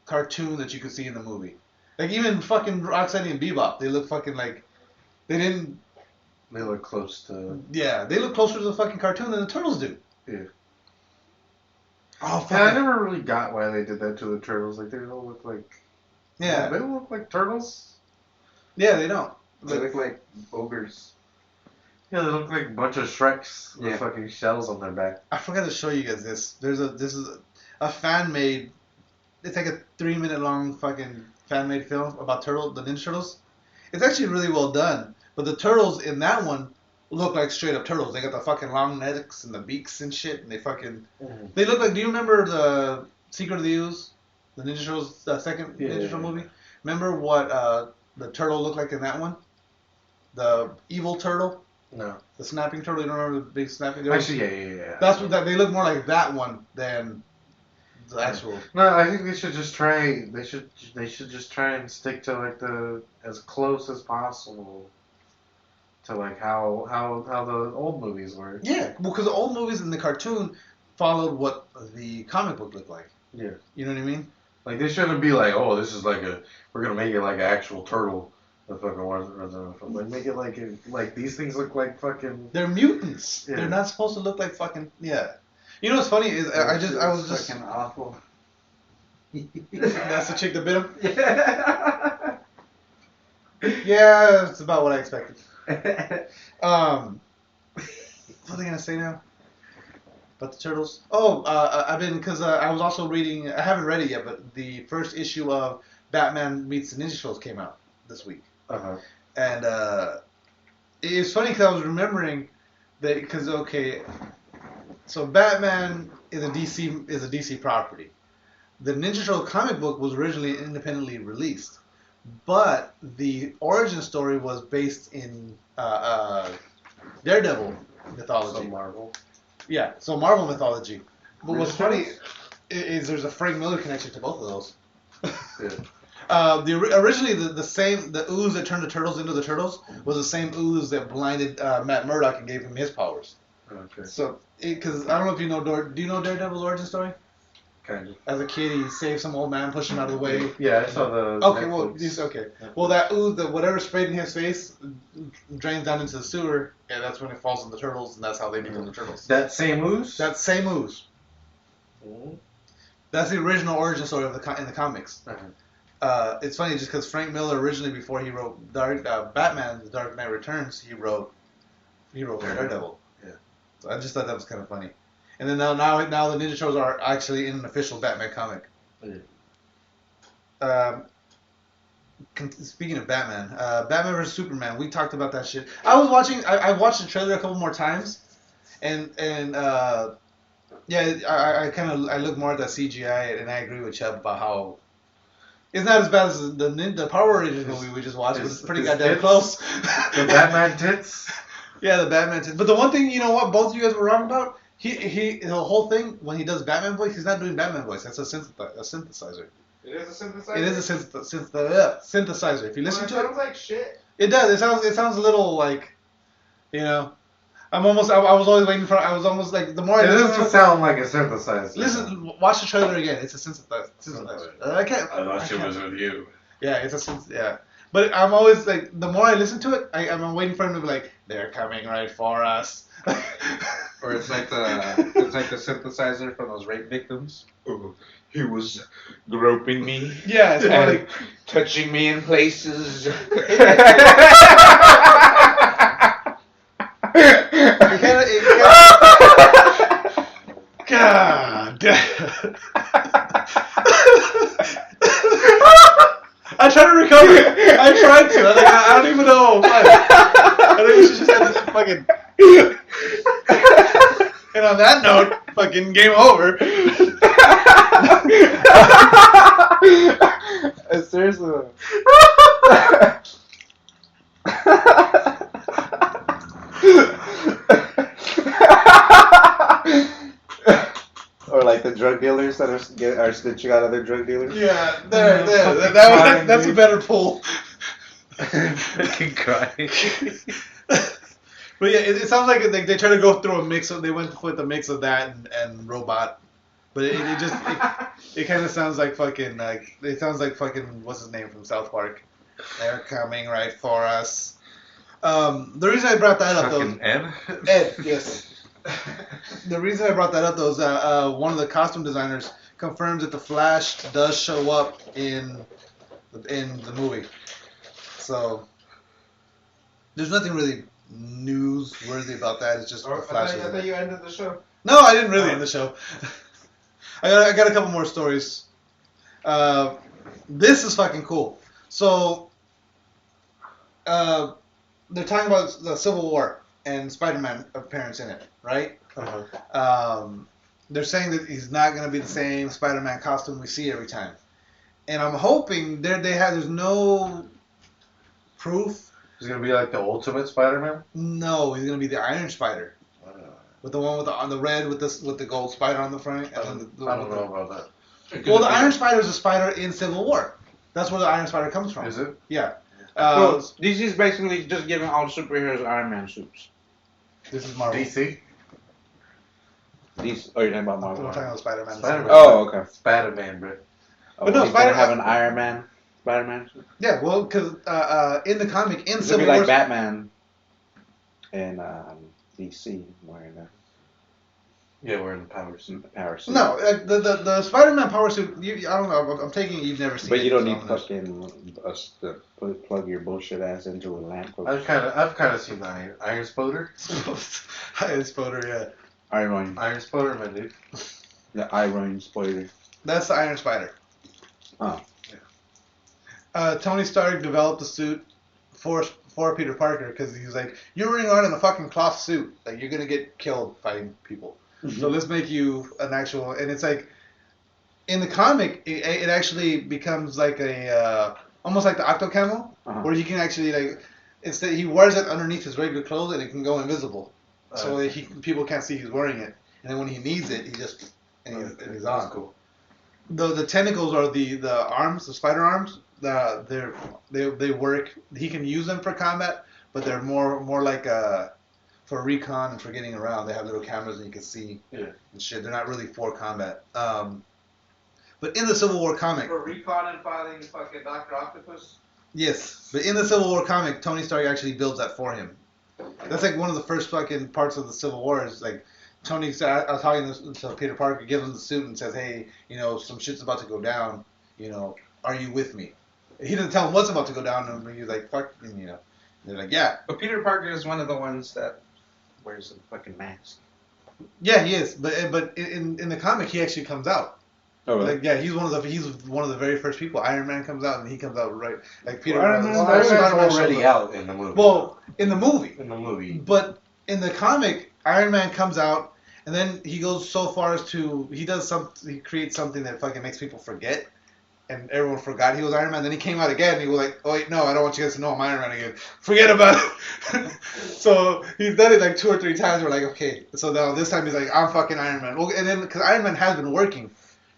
cartoon that you could see in the movie. Like even fucking Rocksteady and Bebop, they look fucking like they didn't. They look close to. Yeah, they look closer to the fucking cartoon than the turtles do. Yeah. Oh fuck. Yeah, I never really got why they did that to the turtles. Like they don't look like. Yeah. They don't look like turtles. Yeah, they don't. They look like ogres. Yeah, they look like a bunch of Shreks with Yeah. fucking shells on their back. I forgot to show you guys this. This is a fan made. It's like a 3-minute long fucking fan made film about the Ninja Turtles. It's actually really well done. But the turtles in that one look like straight up turtles. They got the fucking long necks and the beaks and shit, and they fucking. Mm-hmm. They look like. Do you remember the Secret of the Ooze, the Ninja Turtles, second Ninja Turtle movie? Remember what the turtle looked like in that one? The evil turtle. No. The snapping turtle. You don't remember the big snapping? Actually, yeah. That's what they look more like that one than the actual. No, I think they should just try. They should just try and stick to like as close as possible to like how the old movies were. Yeah, well, because the old movies in the cartoon followed what the comic book looked like. Yeah. You know what I mean? Like they shouldn't be like, oh, this is like we're gonna make it like an actual turtle. The fucking like make it like these things look like fucking. They're mutants. Yeah. They're not supposed to look like fucking. Yeah. You know what's funny is I was just fucking awful. That's the chick that bit him. Yeah. Yeah, it's about what I expected. What was I gonna say now? About the turtles? Oh, I've been because I was also reading. I haven't read it yet, but the first issue of Batman Meets the Ninja Turtles came out this week. Uh-huh. And it's funny because I was remembering that because so Batman is a DC property. The Ninja Turtle comic book was originally independently released, but the origin story was based in Daredevil mythology. So Marvel. Yeah, so Marvel mythology. But what's funny is there's a Frank Miller connection to both of those. Yeah. Originally the ooze that turned the turtles into the turtles was the same ooze that blinded Matt Murdock and gave him his powers. Okay. So, because I don't know if you know, do you know Daredevil's origin story? Kind of. As a kid, he saved some old man, pushed him out of the way. Yeah, I saw the. Okay, Netflix. well, well, that ooze, whatever sprayed in his face, drains down into the sewer, and that's when it falls on the turtles, and that's how they become the turtles. That same ooze. That same ooze. Mhm. That's the original origin story of in the comics. Uh-huh. It's funny just because Frank Miller originally, before he wrote Batman: The Dark Knight Returns, he wrote Daredevil. Yeah. So I just thought that was kind of funny. And then now the Ninja Turtles are actually in an official Batman comic. Yeah. Speaking of Batman, Batman vs Superman, we talked about that shit. I watched the trailer a couple more times, and yeah, I look more at that CGI, and I agree with Chubb about how it's not as bad as the Power Rangers movie we just watched. It's pretty goddamn close. The Batman tits. Yeah, the Batman tits. But the one thing, you know what, both of you guys were wrong about. The whole thing when he does Batman voice, he's not doing Batman voice. That's a synthesizer. It is a synthesizer. It is a synthesizer. If you listen to it, sounds like shit. it does. It sounds a little like, you know. I was always waiting for. I was almost like the more I It listen to doesn't it. sound like a synthesizer. Listen, watch the trailer again. It's a synthesizer. I can't. I thought she was with you. Yeah, it's a synth. Yeah, but I'm always like the more I listen to it, I'm waiting for him to be like, they're coming right for us. Or it's like the synthesizer from those rape victims. Oh, he was groping me Yeah, it's more and like. touching me in places. God. I tried to recover. I tried to. I don't even know. I think we should just have this fucking. And on that note, fucking game over. Seriously. Or like the drug dealers that are snitching out other drug dealers. Yeah, there. That's a better pull. Fucking crying. But yeah, it sounds like they try to go through a mix of. They went with a mix of that and Robot. But it just it kind of sounds like fucking it sounds like fucking what's his name from South Park. They're coming right for us. The reason I brought that up though. Fucking Ed? Ed, yes. The reason I brought that up though is that one of the costume designers confirms that the Flash does show up in the movie. So there's nothing really newsworthy about that. It's just the Flash. I thought you ended the show. No, I didn't really end the show. I got a couple more stories. This is fucking cool. So they're talking about the Civil War and Spider-Man appearance in it, right? They're saying that he's not going to be the same Spider-Man costume we see every time. And I'm hoping there's no proof. He's going to be like the ultimate Spider-Man? No, he's going to be the Iron Spider. With the one on the red with the gold spider on the front. And then I don't know about that. Well, the Iron Spider is a spider in Civil War. That's where the Iron Spider comes from. Is it? Yeah. Well, this is basically just giving all superheroes Iron Man suits. This is Marvel. DC? These? Oh, you're talking about I'm Marvel? talking about Spider-Man. Spider-Man. Oh, okay. Spider-Man, bro. Oh, But no, he's gonna Spider- have an Iron Man, Spider-Man suit. Yeah, well, because in the comic, in It's gonna Civil be War, like Batman in DC wearing the Yeah, we're in the power suit. power suit. no, the Spider-Man power suit. I don't know. I'm taking it. You've never seen. But it, you don't so need I'm gonna- fucking us to plug your bullshit ass into a lamp. I've kind of seen the Iron Spoder. Iron Spoder, yeah. Iron Spoderman, dude. the Iron spoiler. That's the Iron Spider. Oh. Tony Stark developed the suit for Peter Parker because he was like, "You're running around in a fucking cloth suit. Like you're gonna get killed fighting people. So let's make you an actual." And it's like, in the comic, it actually becomes like a almost like the Octo Camo, where he can actually like instead he wears it underneath his regular clothes and it can go invisible, so people can't see he's wearing it. And then when he needs it, he just and he's on. Cool. The tentacles are the arms, the spider arms. They work. He can use them for combat, but they're more like for recon and for getting around. They have little cameras and you can see and shit. They're not really for combat. But in the Civil War comic, For recon and fighting fucking Dr. Octopus? yes. But in the Civil War comic, Tony Stark actually builds that for him. That's like one of the first fucking parts of the Civil War. Is like Tony talking to Peter Parker, gives him the suit and says, "Hey, some shit's about to go down. Are you with me?" He doesn't tell him what's about to go down, and he's like, "Fuck," and they're like, "Yeah." But Peter Parker is one of the ones that wears a fucking mask. Yeah, he is. But in the comic, he actually comes out. Oh, really? Like, yeah, he's one of the very first people. Iron Man comes out, and he comes out right. Like Peter. Iron Man's already out in the movie. Well, in the movie. In the movie. But in the comic, Iron Man comes out, and then he goes so far as to he creates something that fucking makes people forget, and everyone forgot he was Iron Man. Then he came out again, and he was like, "Oh wait, no, I don't want you guys to know I'm Iron Man again. Forget about it." So he's done it like 2 or 3 times. We're like, okay. So now this time he's like, "I'm fucking Iron Man." Well, and then because Iron Man has been working,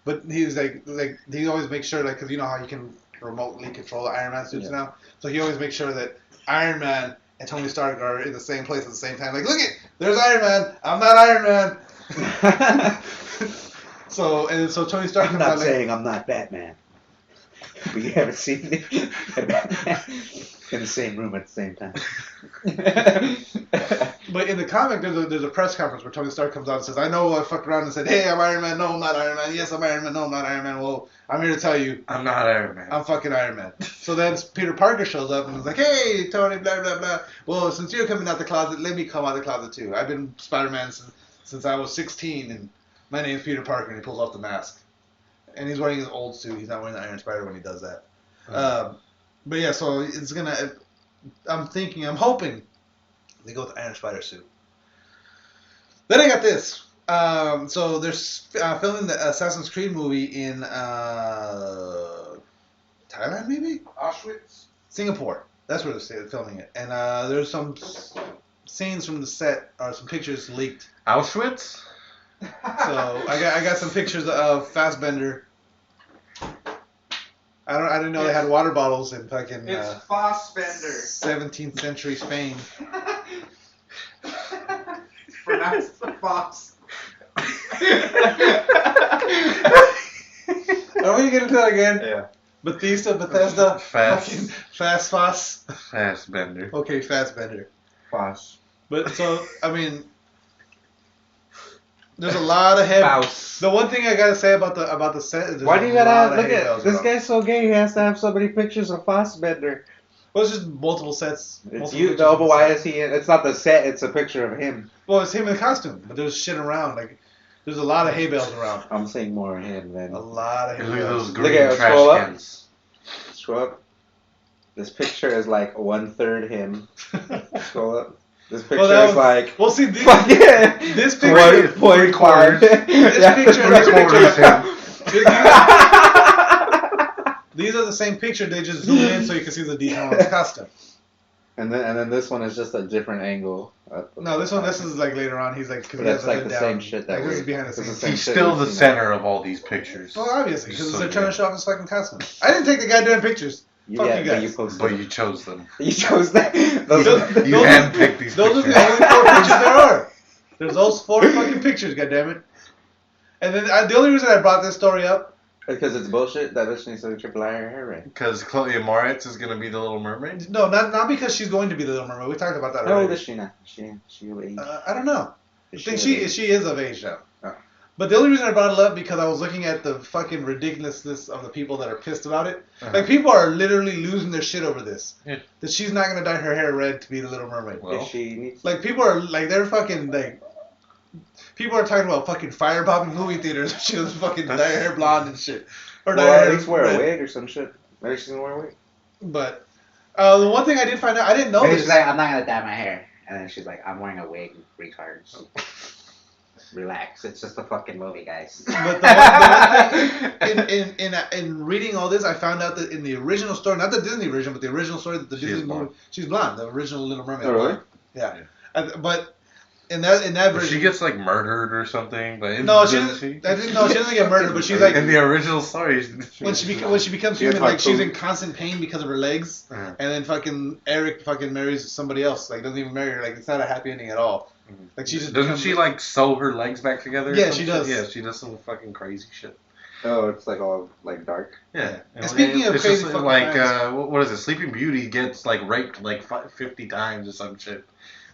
but he was like he always makes sure because you know how you can remotely control the Iron Man suits now. So he always makes sure that Iron Man and Tony Stark are in the same place at the same time. Like, look it, there's Iron Man. I'm not Iron Man. So Tony Stark I'm comes out not like, saying I'm not Batman. But you haven't seen me and Batman in the same room at the same time. But in the comic, there's a press conference where Tony Stark comes out and says, "I know I fucked around and said, hey, I'm Iron Man. No, I'm not Iron Man. Yes, I'm Iron Man. No, I'm not Iron Man. Well, I'm here to tell you, I'm not Iron Man. I'm fucking Iron Man." So then Peter Parker shows up and is like, "Hey, Tony, blah, blah, blah. Well, since you're coming out the closet, let me come out the closet too. I've been Spider-Man since I was 16, and my name's Peter Parker," and he pulls off the mask. And he's wearing his old suit. He's not wearing the Iron Spider when he does that. But yeah, so it's gonna. I'm hoping they go with the Iron Spider suit. Then I got this. So they're filming the Assassin's Creed movie in Thailand, maybe? Auschwitz? Singapore. That's where they're filming it. And there's some scenes from the set, or some pictures leaked. Auschwitz? So I got some pictures of Fassbender. I didn't know they had water bottles in fucking It's Fassbender. 17th century Spain. Pronounced Foss. Are we getting to that again? Yeah. Bethesda, fucking Fast. Fastbender. Okay, Fastbender. Foss. But so, I mean, there's a lot of hay. Spouse. The one thing I gotta say about the set is Why do you there's a lot gotta of look hay at bales this around. guy's so gay? He has to have so many pictures of Fassbender. Well, it's just multiple sets. It's multiple you, pictures no, of but the why set. is he? It's not the set. It's a picture of him. Well, it's him in costume, but there's shit around. Like, there's a lot of hay bales around. I'm saying more him than. A lot of hay Look at bales. those green at trash scroll up. cans. Scroll up. This picture is like 1/3 him. Scroll up. This picture Well, that is was- like. Well, see, this This picture. point card. These are the same picture. They just zoom in so you can see the detail on his costume. And then this one is just a different angle. No, this is like later on. He's like, because But he that's has like a the down. same shit that Like, this is we- behind the it's the scenes. same He's shit still we've the seen. center of all these pictures. Well, obviously, because So they're trying to good. show off his fucking costume. I didn't take the goddamn pictures. Fuck Yeah, you but guys. you posted. But you chose them. You chose that. Those- You handpicked these Those are pictures. the only 4 pictures there are. There's those 4 fucking pictures, goddammit. And then the only reason I brought this story up. Because it's bullshit. That bitch needs to triple her hair right. Because Chloe Moretz is going to be the Little Mermaid? No, not because she's going to be the Little Mermaid. We talked about that How old already. is she now? She of age. I don't know. I think she is of age now. Oh. But the only reason I brought it up because I was looking at the fucking ridiculousness of the people that are pissed about it. Uh-huh. Like, people are literally losing their shit over this. Yeah. That she's not going to dye her hair red to be the Little Mermaid. Well, If she needs. Like, people are, like, they're fucking, like... People are talking about fucking firebombing movie theaters if she doesn't fucking dye her hair blonde and shit. Or dye her Well, at hair least wear a red. wig or some shit. Maybe she's gonna wear a wig. But, the one thing I did find out, I didn't know Maybe this. she's like, I'm not gonna dye my hair, and then she's like, I'm wearing a wig, retards. Relax, it's just a fucking movie, guys. But the one thing, in reading all this, I found out that in the original story, not the Disney version, but the original story that the She Disney is blonde. movie, she's blonde. The original Little Mermaid. Oh, really? Yeah. But in that But version, she gets, like, murdered or something. But no, she doesn't doesn't. She doesn't get murdered, but she's like in the original story, when she becomes She gets human, like she's in harpooned. constant pain because of her legs, Uh-huh. and then fucking Eric fucking marries somebody else. Like doesn't even marry her. Like it's not a happy ending at all. Like she just Doesn't becomes- she, like, sew her legs back together? or Yeah, some she shit? does. Yeah, she does some fucking crazy shit. Oh, it's like all like dark. Yeah. And speaking of it's crazy just fucking like, facts- what is it? Sleeping Beauty gets, like, raped, like, 50 times or some shit.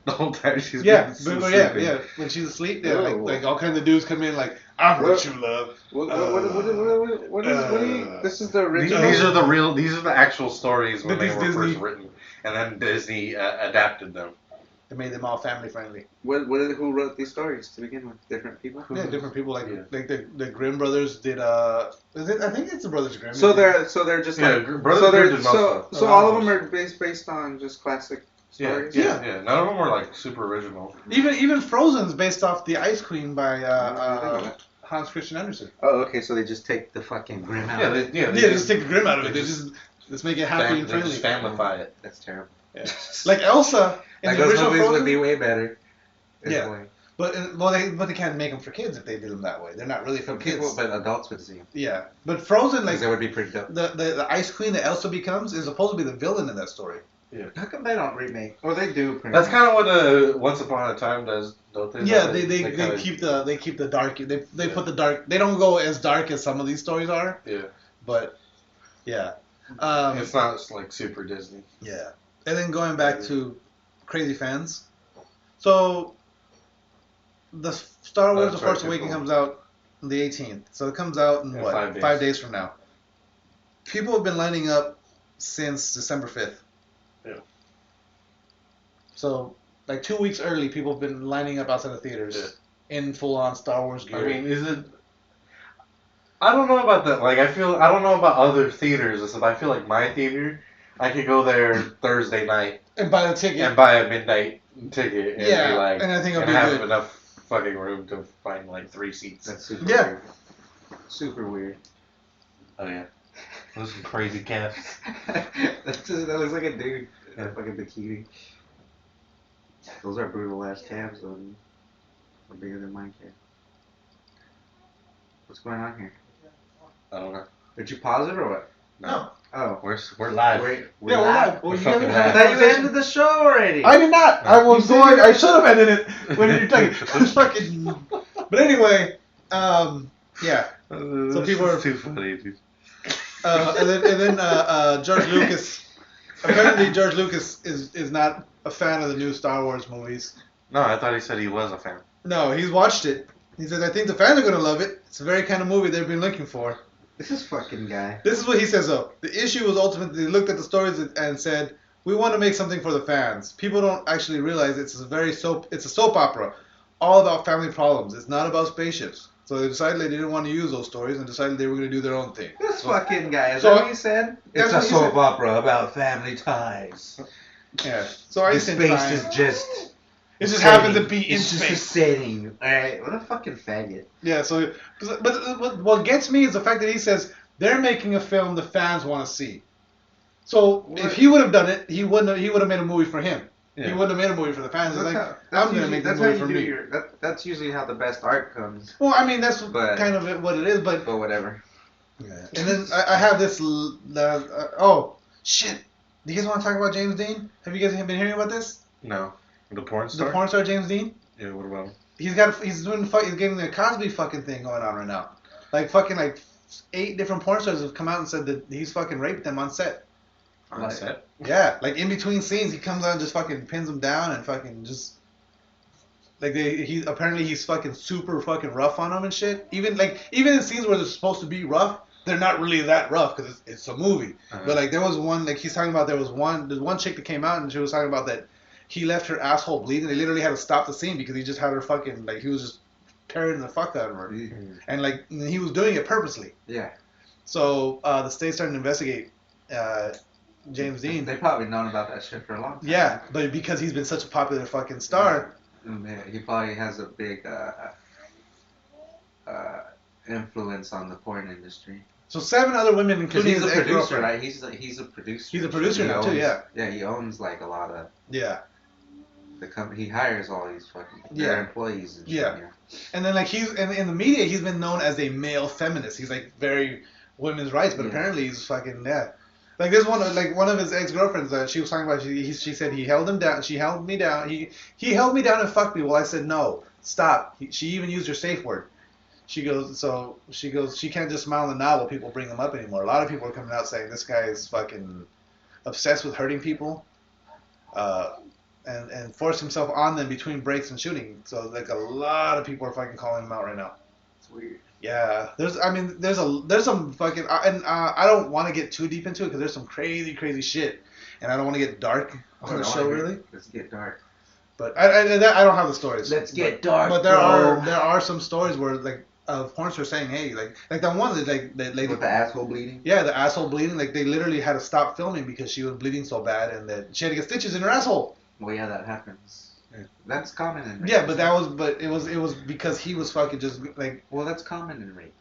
The whole time she's Yeah, been but sleeping. yeah. When she's asleep, yeah, Whoa. like all kinds of dudes come in like, I'm her What? true love. What do you? This is the These, original. these are the actual stories when But they these were Disney- first written. And then Disney adapted them. It made them all family friendly. Who wrote these stories to begin with? Different people. Yeah, different people like Yeah. like the Grimm brothers did. Is it? I think it's the Brothers Grimm. So they're just Yeah, like Brothers so Grimm they're did most of it. so all of them are based on just classic Yeah, stories. yeah. None of them were, like, super original. even Frozen's based off the Ice Queen by Hans Christian Andersen. Oh, okay. So they just take the fucking Grim out. Yeah, Yeah, they just take the Grimm out of it. They just make it happy and they just friendly. famify it. That's terrible. Yeah. Like Elsa in Like the those original movies Frozen. would be way better. is Yeah. way- But they can't make them for kids if they did them that way. They're not really for kids. People, but adults would see them. Yeah, but Frozen, like Because that would be pretty dope. the Ice Queen that Elsa becomes is supposed to be the villain in that story. How come they don't remake? Or they do. Pretty That's much. kind of what Once Upon a Time does, don't they? Yeah, Like, they kinda- keep the dark. They Yeah. put the dark. They don't go as dark as some of these stories are, Yeah. but yeah, It's not, like, super Disney. yeah. And then going back to crazy fans, so the Star Wars: The That's right, Force Awakens cool. comes out on the 18th, so it comes out in Yeah, what 5 days. 5 days from now. People have been lining up since December 5th. Yeah. So like 2 weeks early, people have been lining up outside of theaters in full-on Star Wars gear. I mean, is it? I don't know about that. Like, I don't know about other theaters and stuff. I feel like my theater, I could go there Thursday night and buy the ticket. and buy a midnight ticket and Yeah, be like, and I think it'll be have good. enough fucking room to find like 3 seats. That's super Yeah. weird. Super weird. Oh yeah, those are some crazy cats. That looks like a dude in a Yeah. fucking bikini. Those are brutal ass calves, though. They're bigger than my calf. What's going on here? I don't know. Did you pause it or what? No. Oh. We're live. We're Yeah, we're live. Well, We're you fucking haven't live. had I a thought you conversation. ended the show already. I did not. I was You said going. you I were- should have ended it when you're talking. Fucking. But anyway, Yeah. So people are too funny, dude. and then George Lucas. Apparently, George Lucas is not a fan of the new Star Wars movies. No, I thought he said he was a fan. No, he's watched it. He says, I think the fans are going to love it. It's the very kind of movie they've been looking for. This is fucking guy. This is what he says, though. The issue was ultimately, they looked at the stories and said, we want to make something for the fans. People don't actually realize it's a soap opera, all about family problems. It's not about spaceships. So they decided they didn't want to use those stories and decided they were going to do their own thing. This fucking guy. Is So- that what he said? It's That's a what he soap opera about family ties. Yeah. So I The think space fine. is just. It just setting. happens to be in It's just a space. setting. Alright, what a fucking faggot. Yeah, so, but what gets me is the fact that he says they're making a film the fans want to see. So if he would have done it, he would have made a movie for him. Yeah. He wouldn't have made a movie for the fans. He's That's like, how- that's I'm going to usually- make the that's movie how for you me. do that's usually how the best art comes. Well, I mean, that's But- kind of what it is, but... But whatever. Yeah. And then I have this... oh, shit. Do you guys want to talk about James Dean? Have you guys been hearing about this? No. The porn star? The porn star James Dean? Yeah, what about him? He's getting the Cosby fucking thing going on right now. Like 8 different porn stars have come out and said that he's fucking raped them on set. On set? Yeah, like in between scenes, he comes out and just fucking pins them down and fucking just like he's fucking super fucking rough on them and shit. Even in scenes where they're supposed to be rough, they're not really that rough because it's a movie. Uh-huh. But like there was one like he's talking about there's one chick that came out and she was talking about that he left her asshole bleeding. They literally had to stop the scene because he just had her fucking like he was just tearing the fuck out of her and like he was doing it purposely. Yeah. So the state started to investigate. James Dean. They probably known about that shit for a long time. Yeah, but because he's been such a popular fucking star. Yeah, he probably has a big influence on the porn industry. So 7 other women, Because including he's a his producer, ex-girlfriend. right? He's a producer. He's a producer He now, too, owns- yeah. Yeah, he owns like a lot of Yeah. the company. He hires all these fucking Yeah. their employees and shit. Yeah. Yeah. And then like he's in the media, he's been known as a male feminist. He's like very women's rights, but Yeah. apparently he's fucking Like there's one of his ex-girlfriends that she was talking about. She said he held him down. She held me down. He held me down and fucked me. Well, I said no, stop. She even used her safe word. She goes, she can't just smile and nod while people bring him up anymore. A lot of people are coming out saying this guy is fucking obsessed with hurting people, and forced himself on them between breaks and shooting. So like a lot of people are fucking calling him out right now. It's weird. Yeah, there's some fucking, I don't want to get too deep into it because there's some crazy shit, and I don't want to get dark on the show really. Let's get dark. But I don't have the stories. Let's get dark. But there are some stories where like porn stars saying, hey, like that one that that lady With the asshole bleeding. yeah, the asshole bleeding, like they literally had to stop filming because she was bleeding so bad and that she had to get stitches in her asshole. Well, yeah, that happens. Yeah. That's common in rape. Yeah, but it was because he was fucking just like Well, that's common in rape.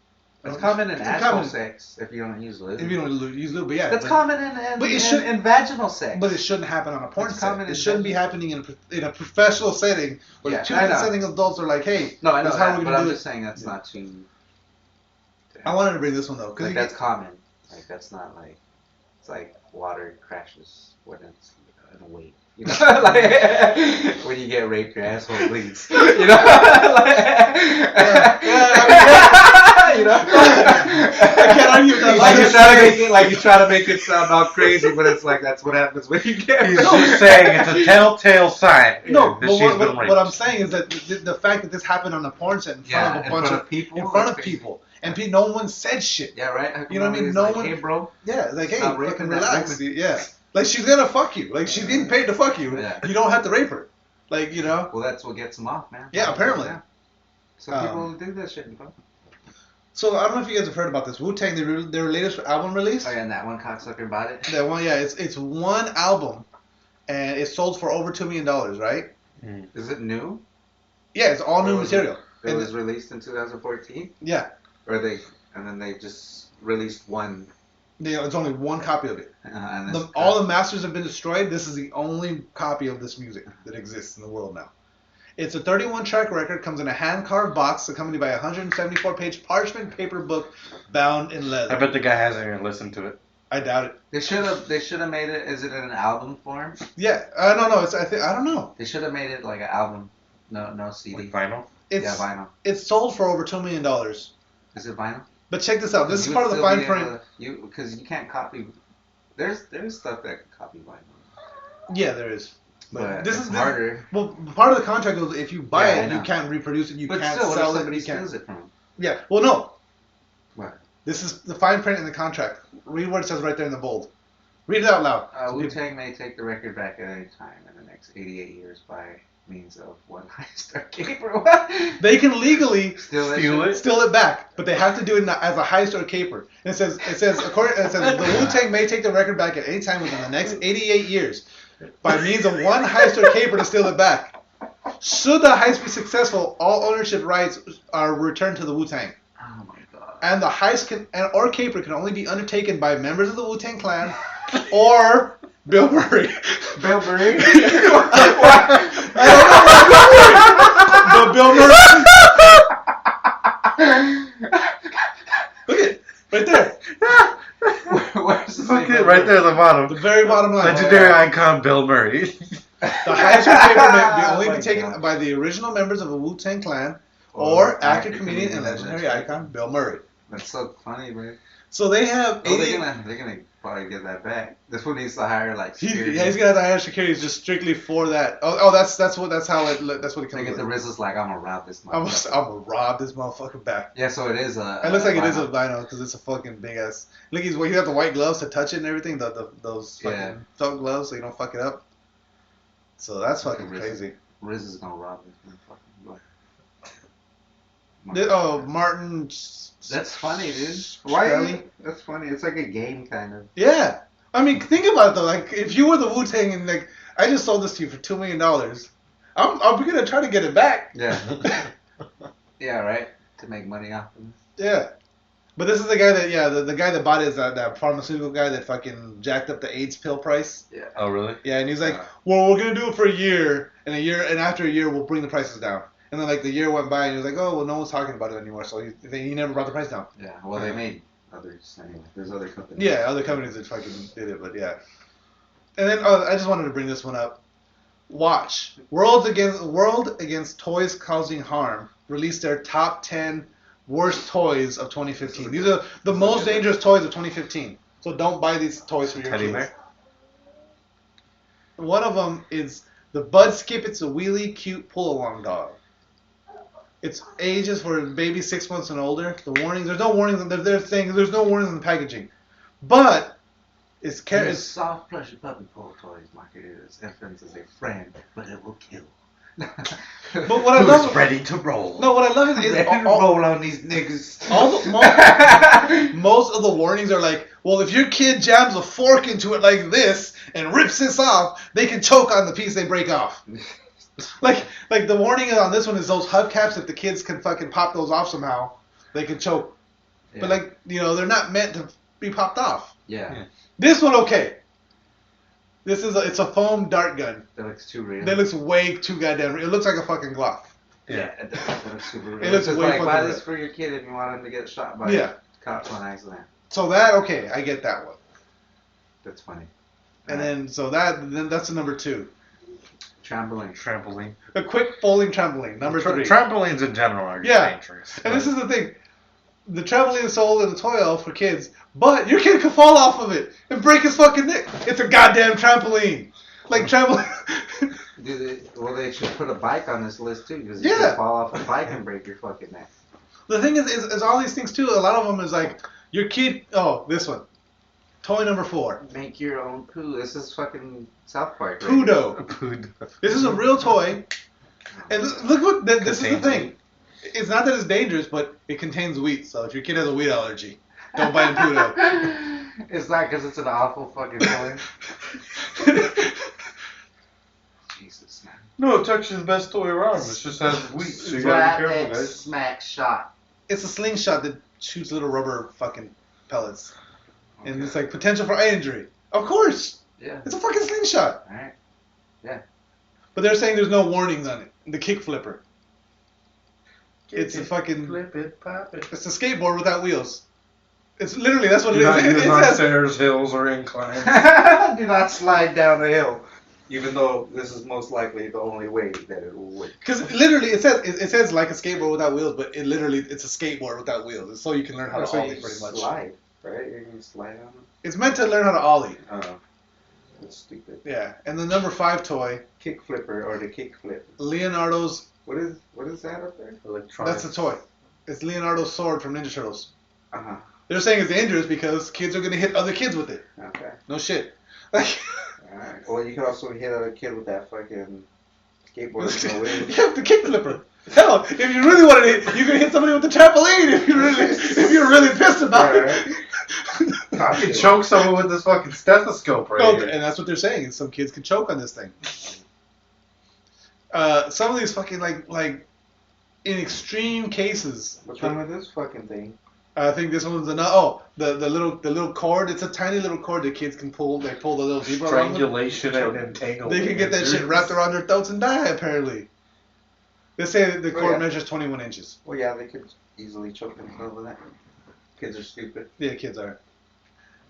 It's It's common in asshole common. sex if you don't use lube. if you don't use lube, but yeah, That's but, common but it in should- in vaginal sex. But it shouldn't happen on a porn It's set. common It in shouldn't be happening in a professional setting where Yeah, two I know. consenting adults are like, hey, no, I know that's how that, we're but gonna I'm do just it. saying that's not too. I wanted to bring this one though, because Like that's common. Like that's not like it's like water crashes when it's in a wave. You know, like when you get raped, your asshole bleeds. You know, you know. I can't argue with that. Like you try to make it sound all crazy, but it's like that's what happens when you get. He's just saying it's a telltale sign. No, that but she's been what raped. I'm saying is that the fact that this happened on a porn set in front of a bunch of people. in front that's of crazy. people, and no one said shit. Yeah, right. You know what I mean? It's No like, one- Hey, bro. Yeah, it's like, hey, Stop raping fucking that relax. woman. Yeah, like she's gonna fuck you. Like she's getting paid to fuck you. Yeah. You don't have to rape her. Like you know. Well, that's what gets them off, man. Yeah, apparently. Yeah. Some people do that shit, bro. So I don't know if you guys have heard about this. Wu-Tang, their latest album release. Oh, yeah, and that one cocksucker bought it. That one, yeah, it's one album, and it sold for over $2 million, right? Is it new? Yeah, it's all new Or was material. It And was released in 2014? yeah, And then they just released one, it's only one copy of it. and this All the masters have been destroyed. This is the only copy of this music that exists in the world now. It's a 31-track record, comes in a hand-carved box, accompanied by a 174-page parchment paper book bound in leather. I bet the guy hasn't even listened to it. I doubt it. They should have made it. Is it in an album form? Yeah, no, it's I don't know. They should have made it like an album, no CD. Like vinyl? Yeah, vinyl. It's sold for over $2 million. Is it vinyl? But check this out. This is You part of would the still fine be print. able to- because you can't copy. There's stuff that can copy vinyl. Yeah, there is. But this it's is harder. Well, part of the contract was if you buy Yeah, I it, you know. can't reproduce it. You But can't still, what if sell it. somebody You can't. steals it from him? Yeah. Well, no. What? This is the fine print in the contract. Read what it says right there in the bold. Read it out loud. Wu-Tang may take the record back at any time in the next 88 years by means of one high-star caper. What? They can legally Steal it? steal it back, but they have to do it as a high-star caper. And it says the Wu-Tang may take the record back at any time within the next 88 years by means of one high-star caper to steal it back. Should the heist be successful, all ownership rights are returned to the Wu-Tang. Oh my god. And the heist or caper can only be undertaken by members of the Wu-Tang Clan or Bill Murray. Bill Murray? I don't know Bill Murray. Look at it, right there. Where's the Fuck it, right there at the bottom. The very bottom line. Legendary icon Bill Murray. The heist or caper may Oh only my be taken God. by the original members of the Wu-Tang Clan or actor, comedian, and comedian, legendary legend. icon Bill Murray. That's so funny, man. So they have Oh, 80. they're gonna probably get that back. This one needs to hire like He's security. gonna have to hire security just strictly for that. Oh, that's what it They comes get the with. RZA's like, I'm gonna rob this I'm motherfucker. gonna rob this motherfucker back. Yeah, so it is a. It looks like it is a vinyl. vinyl because it's a fucking big ass. Look, he's got the white gloves to touch it and everything. Those fucking Yeah. thumb gloves so you don't fuck it up. So that's fucking RZA. crazy. RZA's gonna rob this motherfucker. Martin. That's funny, dude. Shkreli? That's funny. It's like a game kind of. Yeah. I mean, think about it though. Like, if you were the Wu-Tang and like, I just sold this to you for $2 million, I'm gonna try to get it back. Yeah. Yeah, right. To make money off of it. Yeah. But this is the guy that the guy that bought it is that pharmaceutical guy that fucking jacked up the AIDS pill price. Yeah. Oh, really? Yeah, and he's like, well, we're gonna do it for a year, and after a year we'll bring the prices down. And then like the year went by, and he was like, oh well, no one's talking about it anymore, so he never brought the price down. Yeah. Well, they made others anyway. There's other companies. Yeah, other companies that fucking did it, but yeah. And then I just wanted to bring this one up. Watch World Against Toys Causing Harm released their top 10 worst toys of 2015. These are the most dangerous toys of 2015. So don't buy these toys for your Teddy kids. bear? One of them is the Bud Skip. It's a wheelie cute pull-along dog. It's ages for baby 6 months and older. The warnings, there's no warnings. They're saying there's no warnings in the packaging, but it's These soft, plushy puppy pull toys marketed as infants as a friend, but it will kill. But what I love, ready to roll? no, what I love is Ready to roll on these niggas. most of the warnings are like, well, if your kid jams a fork into it like this and rips this off, they can choke on the piece they break off. Like the warning on this one is those hubcaps. If the kids can fucking pop those off somehow, they can choke. Yeah. But like, they're not meant to be popped off. Yeah. This one, okay. It's a foam dart gun. That looks too real. That looks way too goddamn real. It looks like a fucking Glock. Yeah, it does. That looks super real. It looks It's way like, buy fucking this real. for your kid if you want him to get shot by Yeah. cops on accident. So that, okay, I get that one. That's funny. And then that's the number 2. Trampoline. A quick folding trampoline, number 3. Trampolines in general are Yeah. dangerous. And this is the thing. The trampoline is sold in the toy aisle for kids, but your kid could fall off of it and break his fucking neck. It's a goddamn trampoline. Like, trampoline. They should put a bike on this list too, because Yeah. you can fall off a bike and break your fucking neck. The thing is all these things, too, a lot of them is like, your kid, this one. Toy number 4. Make your own poo. This is fucking South Park. Right? Pudo. This is a real toy. And look what, this is the Contains thing. wheat. It's not that it's dangerous, but it contains wheat. So if your kid has a wheat allergy, don't buy him Pudo. It's not because it's an awful fucking toy. Jesus, man. No, Touch is the best toy around. It just has wheat, so you gotta be careful, guys. Smack shot. It's a slingshot that shoots little rubber fucking pellets. And it's like potential for eye injury. Of course. Yeah. It's a fucking slingshot. Alright. But they're saying there's no warnings on it. The kick flipper. It's a fucking... Flip it, pop it. It's a skateboard without wheels. It's literally, that's what Do it not is. use It on says, stairs, hills, or inclines. Do not slide down the hill. Even though this is most likely the only way that it will work. Because literally, it says like a skateboard without wheels, but it's a skateboard without wheels. It's so you can learn how to So ollie you pretty much. slide, right? You're gonna slide on it. It's meant to learn how to ollie. Oh, that's stupid. Yeah, and the number 5 toy, Kick flipper or the kick flip. Leonardo's. What is that up there? Electronic. That's the toy. It's Leonardo's sword from Ninja Turtles. Uh huh. They're saying it's dangerous because kids are gonna hit other kids with it. Okay. No shit. Like, Alright. Well, you can also hit a kid with that fucking skateboard with no wheels. you have the kick flipper. Hell, if you really wanted to hit, you can hit somebody with the trampoline if you're really pissed about it. I could choke someone with this fucking stethoscope right here. And that's what they're saying. Is some kids can choke on this thing. Some of these fucking like in extreme cases. What's wrong with this fucking thing? I think this one's another. Oh, the little cord. It's a tiny little cord that kids can pull. They pull the little zebra along with. Strangulation and entanglement. They can get that shit wrapped around their throats and die. Apparently, they say the cord measures 21 inches. Well, yeah, they could easily choke themselves with that. Kids are stupid. Yeah, kids are.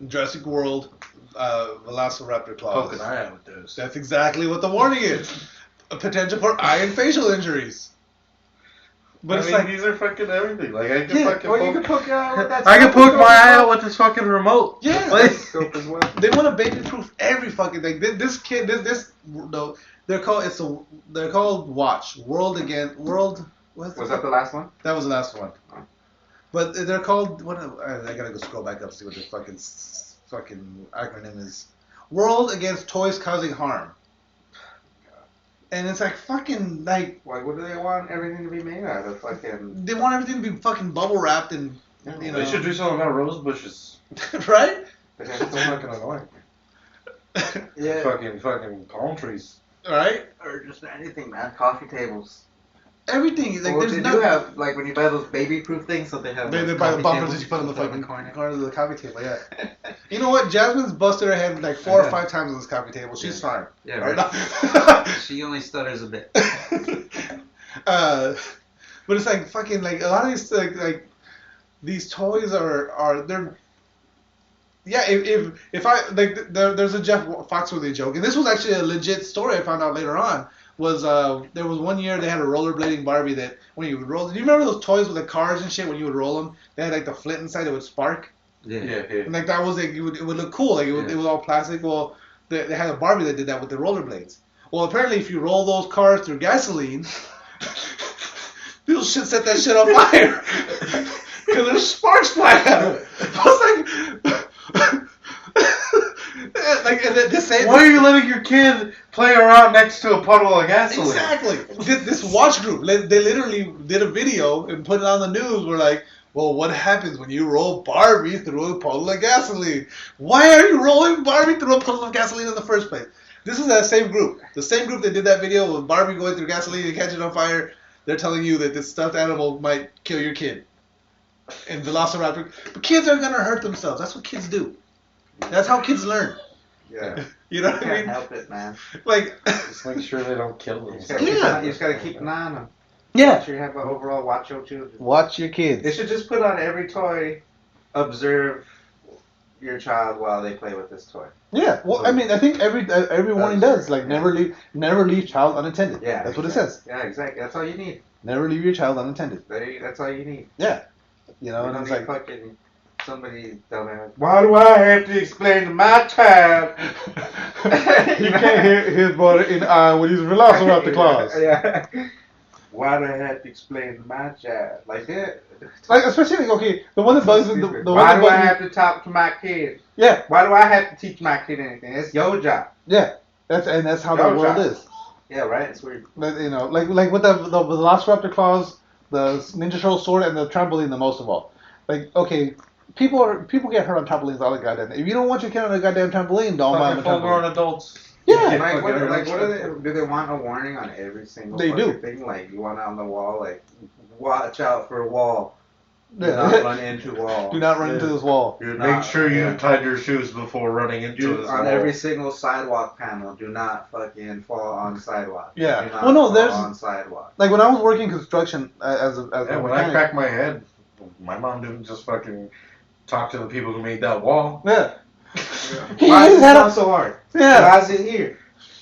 Jurassic World, Velociraptor claws. Poke an eye out with those. That's exactly what the warning is. A potential for eye and facial injuries. But I it's mean, like these are fucking everything. Like I can fucking. Well, you can poke your eye with that. I can poke my eye out with this fucking remote. Yeah. Like, Scope as well. they want to baby-proof every fucking thing. This kid, no, they're called Watch World. Was that the last one? That was the last one. But they're called what? I gotta go scroll back up to see what the fucking acronym is. World Against Toys Causing Harm. And it's like fucking like. Why? What do they want everything to be made out of? Fucking. They want everything to be fucking bubble wrapped and you know. they should do something about rose bushes. Right? That's fucking annoying. Yeah. Fucking palm trees. Right? Or just anything, man. Coffee tables. Everything like Well, there's they no. do have like when you buy those baby-proof things, so they have. They like, buy the coffee bumpers tables that you put on the in fucking corner. corner of the coffee table. Yeah. You know what? Jasmine's busted her head like 4 or 5 times on this coffee table. She's fine. Yeah, Right right. She only stutters a bit. But it's like fucking like a lot of these like these toys are they're. Yeah, if I like there's a Jeff Foxworthy joke, and this was actually a legit story I found out later on. Was there was one year they had a rollerblading Barbie that when you would roll. Do you remember those toys with the cars and shit when you would roll them? They had like the flint inside that would spark. Yeah. And like that was like it would look cool. Like it was all plastic. Well, they had a Barbie that did that with the rollerblades. Well, apparently if you roll those cars through gasoline, people should set that shit on fire because there's sparks flying out of it. I was like. Like, Why are you letting your kid play around next to a puddle of gasoline? Exactly. This watch group, they literally did a video and put it on the news. We're like, well, what happens when you roll Barbie through a puddle of gasoline? Why are you rolling Barbie through a puddle of gasoline in the first place? This is that same group. The same group that did that video with Barbie going through gasoline and catching on fire. They're telling you that this stuffed animal might kill your kid. And Velociraptor. But kids are going to hurt themselves. That's what kids do. That's how kids learn. Yeah. You know what I Can't mean? help it, man. Like, Just make sure they don't kill You themselves. just gotta keep an eye on them. yeah. Make sure you have an overall watch your children. Watch your They kids. should just put on every toy. Observe your child while they play with this toy. Yeah. Well, I mean, I think every warning does. Like, never leave child unattended. Yeah. That's what it says. Yeah, exactly. That's all you need. Never leave your child unattended. That's all you need. Yeah. You know, You and don't it's need like, fucking somebody dumbass. Why do I have to explain to my child? you can't hear his brother in when he's Velociraptor claws. Yeah. Why do I have to explain to my child? Like that. Like, especially like, okay, the one that bugs me. The one Why that do I bugs me. have to talk to my kid? Yeah. Why do I have to teach my kid anything? It's your job. Yeah. That's how the Your world job. is. Yeah, right. It's weird. But, you know, like with the Velociraptor claws, the Ninja Turtle sword, and the trampoline the most of all. Like, okay, people get hurt on trampolines all the goddamn. If you don't want your kid on a goddamn trampoline, don't buy him a Fucking full-grown trampoline. adults. Yeah. Like, what, Fucking like, what do they want a warning on every single They do. fucking thing? Like, you want it on the wall, like, watch out for a wall. Do Yeah. not run into wall. Do not run into this wall. Do Make not- sure you yeah. tied your shoes before running into Do, this on wall. every single sidewalk panel, do not fucking fall on sidewalk. Yeah. Do not Well, no, fall there's- on sidewalk. Like when I was working construction as a Yeah, when I mechanic. cracked my head, my mom didn't just fucking talk to the people who made that wall. Yeah. Why is it had not so hard? Yeah. Why is it here?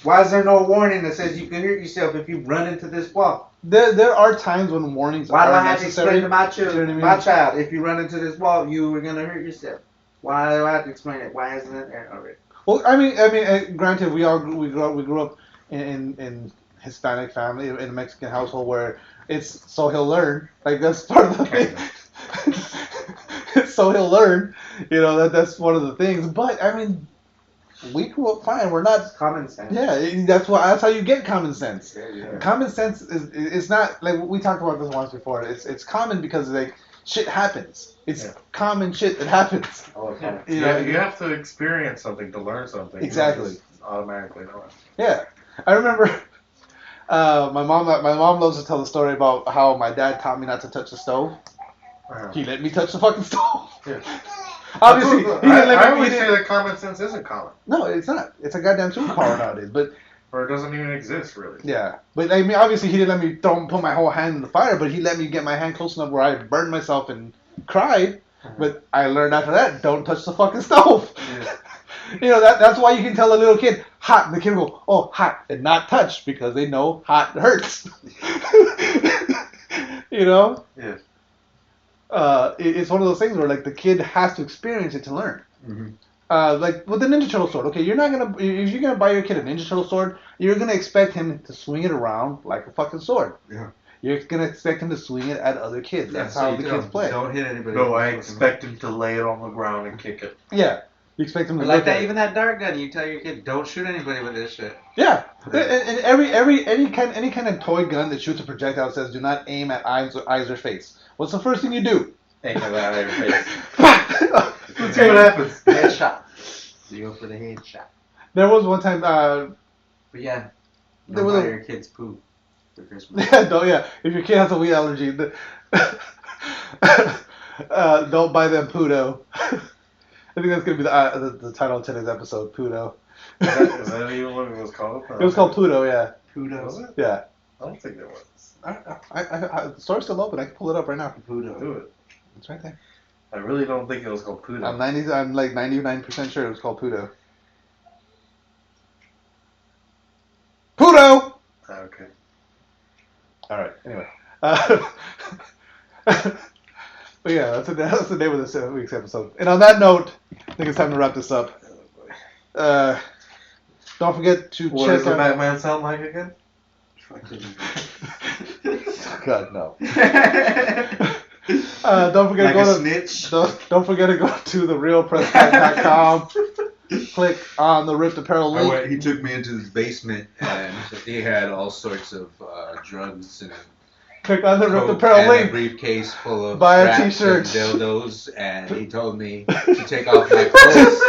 Why is there no warning that says you can hurt yourself if you run into this wall? There are times when warnings Why do are I have to necessary. explain to my You know what I mean? my child, if you run into this wall, you are gonna hurt yourself? Why do I have to explain it? Why isn't it there already? Well, I mean, granted, we grew up in Hispanic family in a Mexican household where it's so he'll learn. Like that's part of the thing. So he'll learn. You know that's one of the things. But I mean, we grew up fine. We're not. It's common sense. Yeah, that's how you get common sense. Yeah. Common sense is not like we talked about this once before. It's common because like shit happens. It's common shit that happens. Okay. You know, you have to experience something to learn something. Exactly. You don't just automatically know it. Yeah, I remember. My mom loves to tell the story about how my dad taught me not to touch the stove. He let me touch the fucking stove. Yeah. Obviously, he didn't let me. I always say that common sense isn't common. No, it's not. It's a goddamn superpower nowadays. But or it doesn't even exist really. yeah, but I mean, obviously, he didn't let me put my whole hand in the fire. But he let me get my hand close enough where I burned myself and cried. But I learned after that, don't touch the fucking stove. Yeah. You know, that's why you can tell a little kid, hot, and the kid will go, oh, hot, and not touch, because they know hot hurts. You know? Yeah. It's one of those things where, like, the kid has to experience it to learn. Mm-hmm. Like, with the Ninja Turtle sword, okay, if you're gonna buy your kid a Ninja Turtle sword, you're gonna expect him to swing it around like a fucking sword. Yeah. You're gonna expect him to swing it at other kids. That's how the kids play. Don't hit anybody. No, I expect him to lay it on the ground and kick it. Yeah. You expect them to Like look that, at it. even that dart gun, you tell your kid, don't shoot anybody with this shit. Yeah, and any kind of toy gun that shoots a projectile says do not aim at eyes or face. What's the first thing you do? Aim at that your face. Let's see what happens. Headshot. You go for the headshot. There was one time. But yeah, There don't was buy a- your kids poop for Christmas. If your kid has a weed allergy, don't buy them Pudo. I think that's gonna be the title of today's episode, Pudo. Is that even what it was called? It was called Pudo, yeah. Was it? Yeah. I don't think it was. The store's still open. I can pull it up right now. Pudo. Do it. It's right there. I really don't think it was called Pudo. I'm like 99% sure it was called Pudo. Pudo! Okay. All right. Anyway, but yeah, that's the name of this week's episode. And on that note, I think it's time to wrap this up. Don't forget to What check does the out. Batman sound like again? God no. Don't forget Like to a go to snitch. don't forget to go to therealpressguy.com. Click on the Ripped Apparel link. He took me into his basement and he had all sorts of drugs and Click on the Ripped coke Apparel and a link. briefcase full of Buy a wraps t-shirt. and dildos, and he told me to take off my clothes.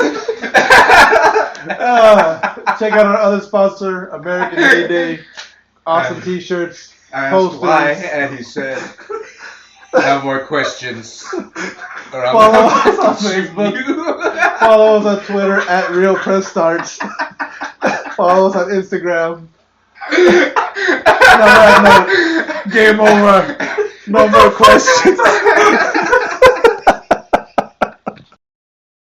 Check out our other sponsor, American Gay Day. Awesome t-shirts. I asked Posters. why, and he said, "Have more questions." Or I'm Follow gonna us on Facebook. Follow us on Twitter at Real Press Starts. Follow us on Instagram. No, game over. No more questions.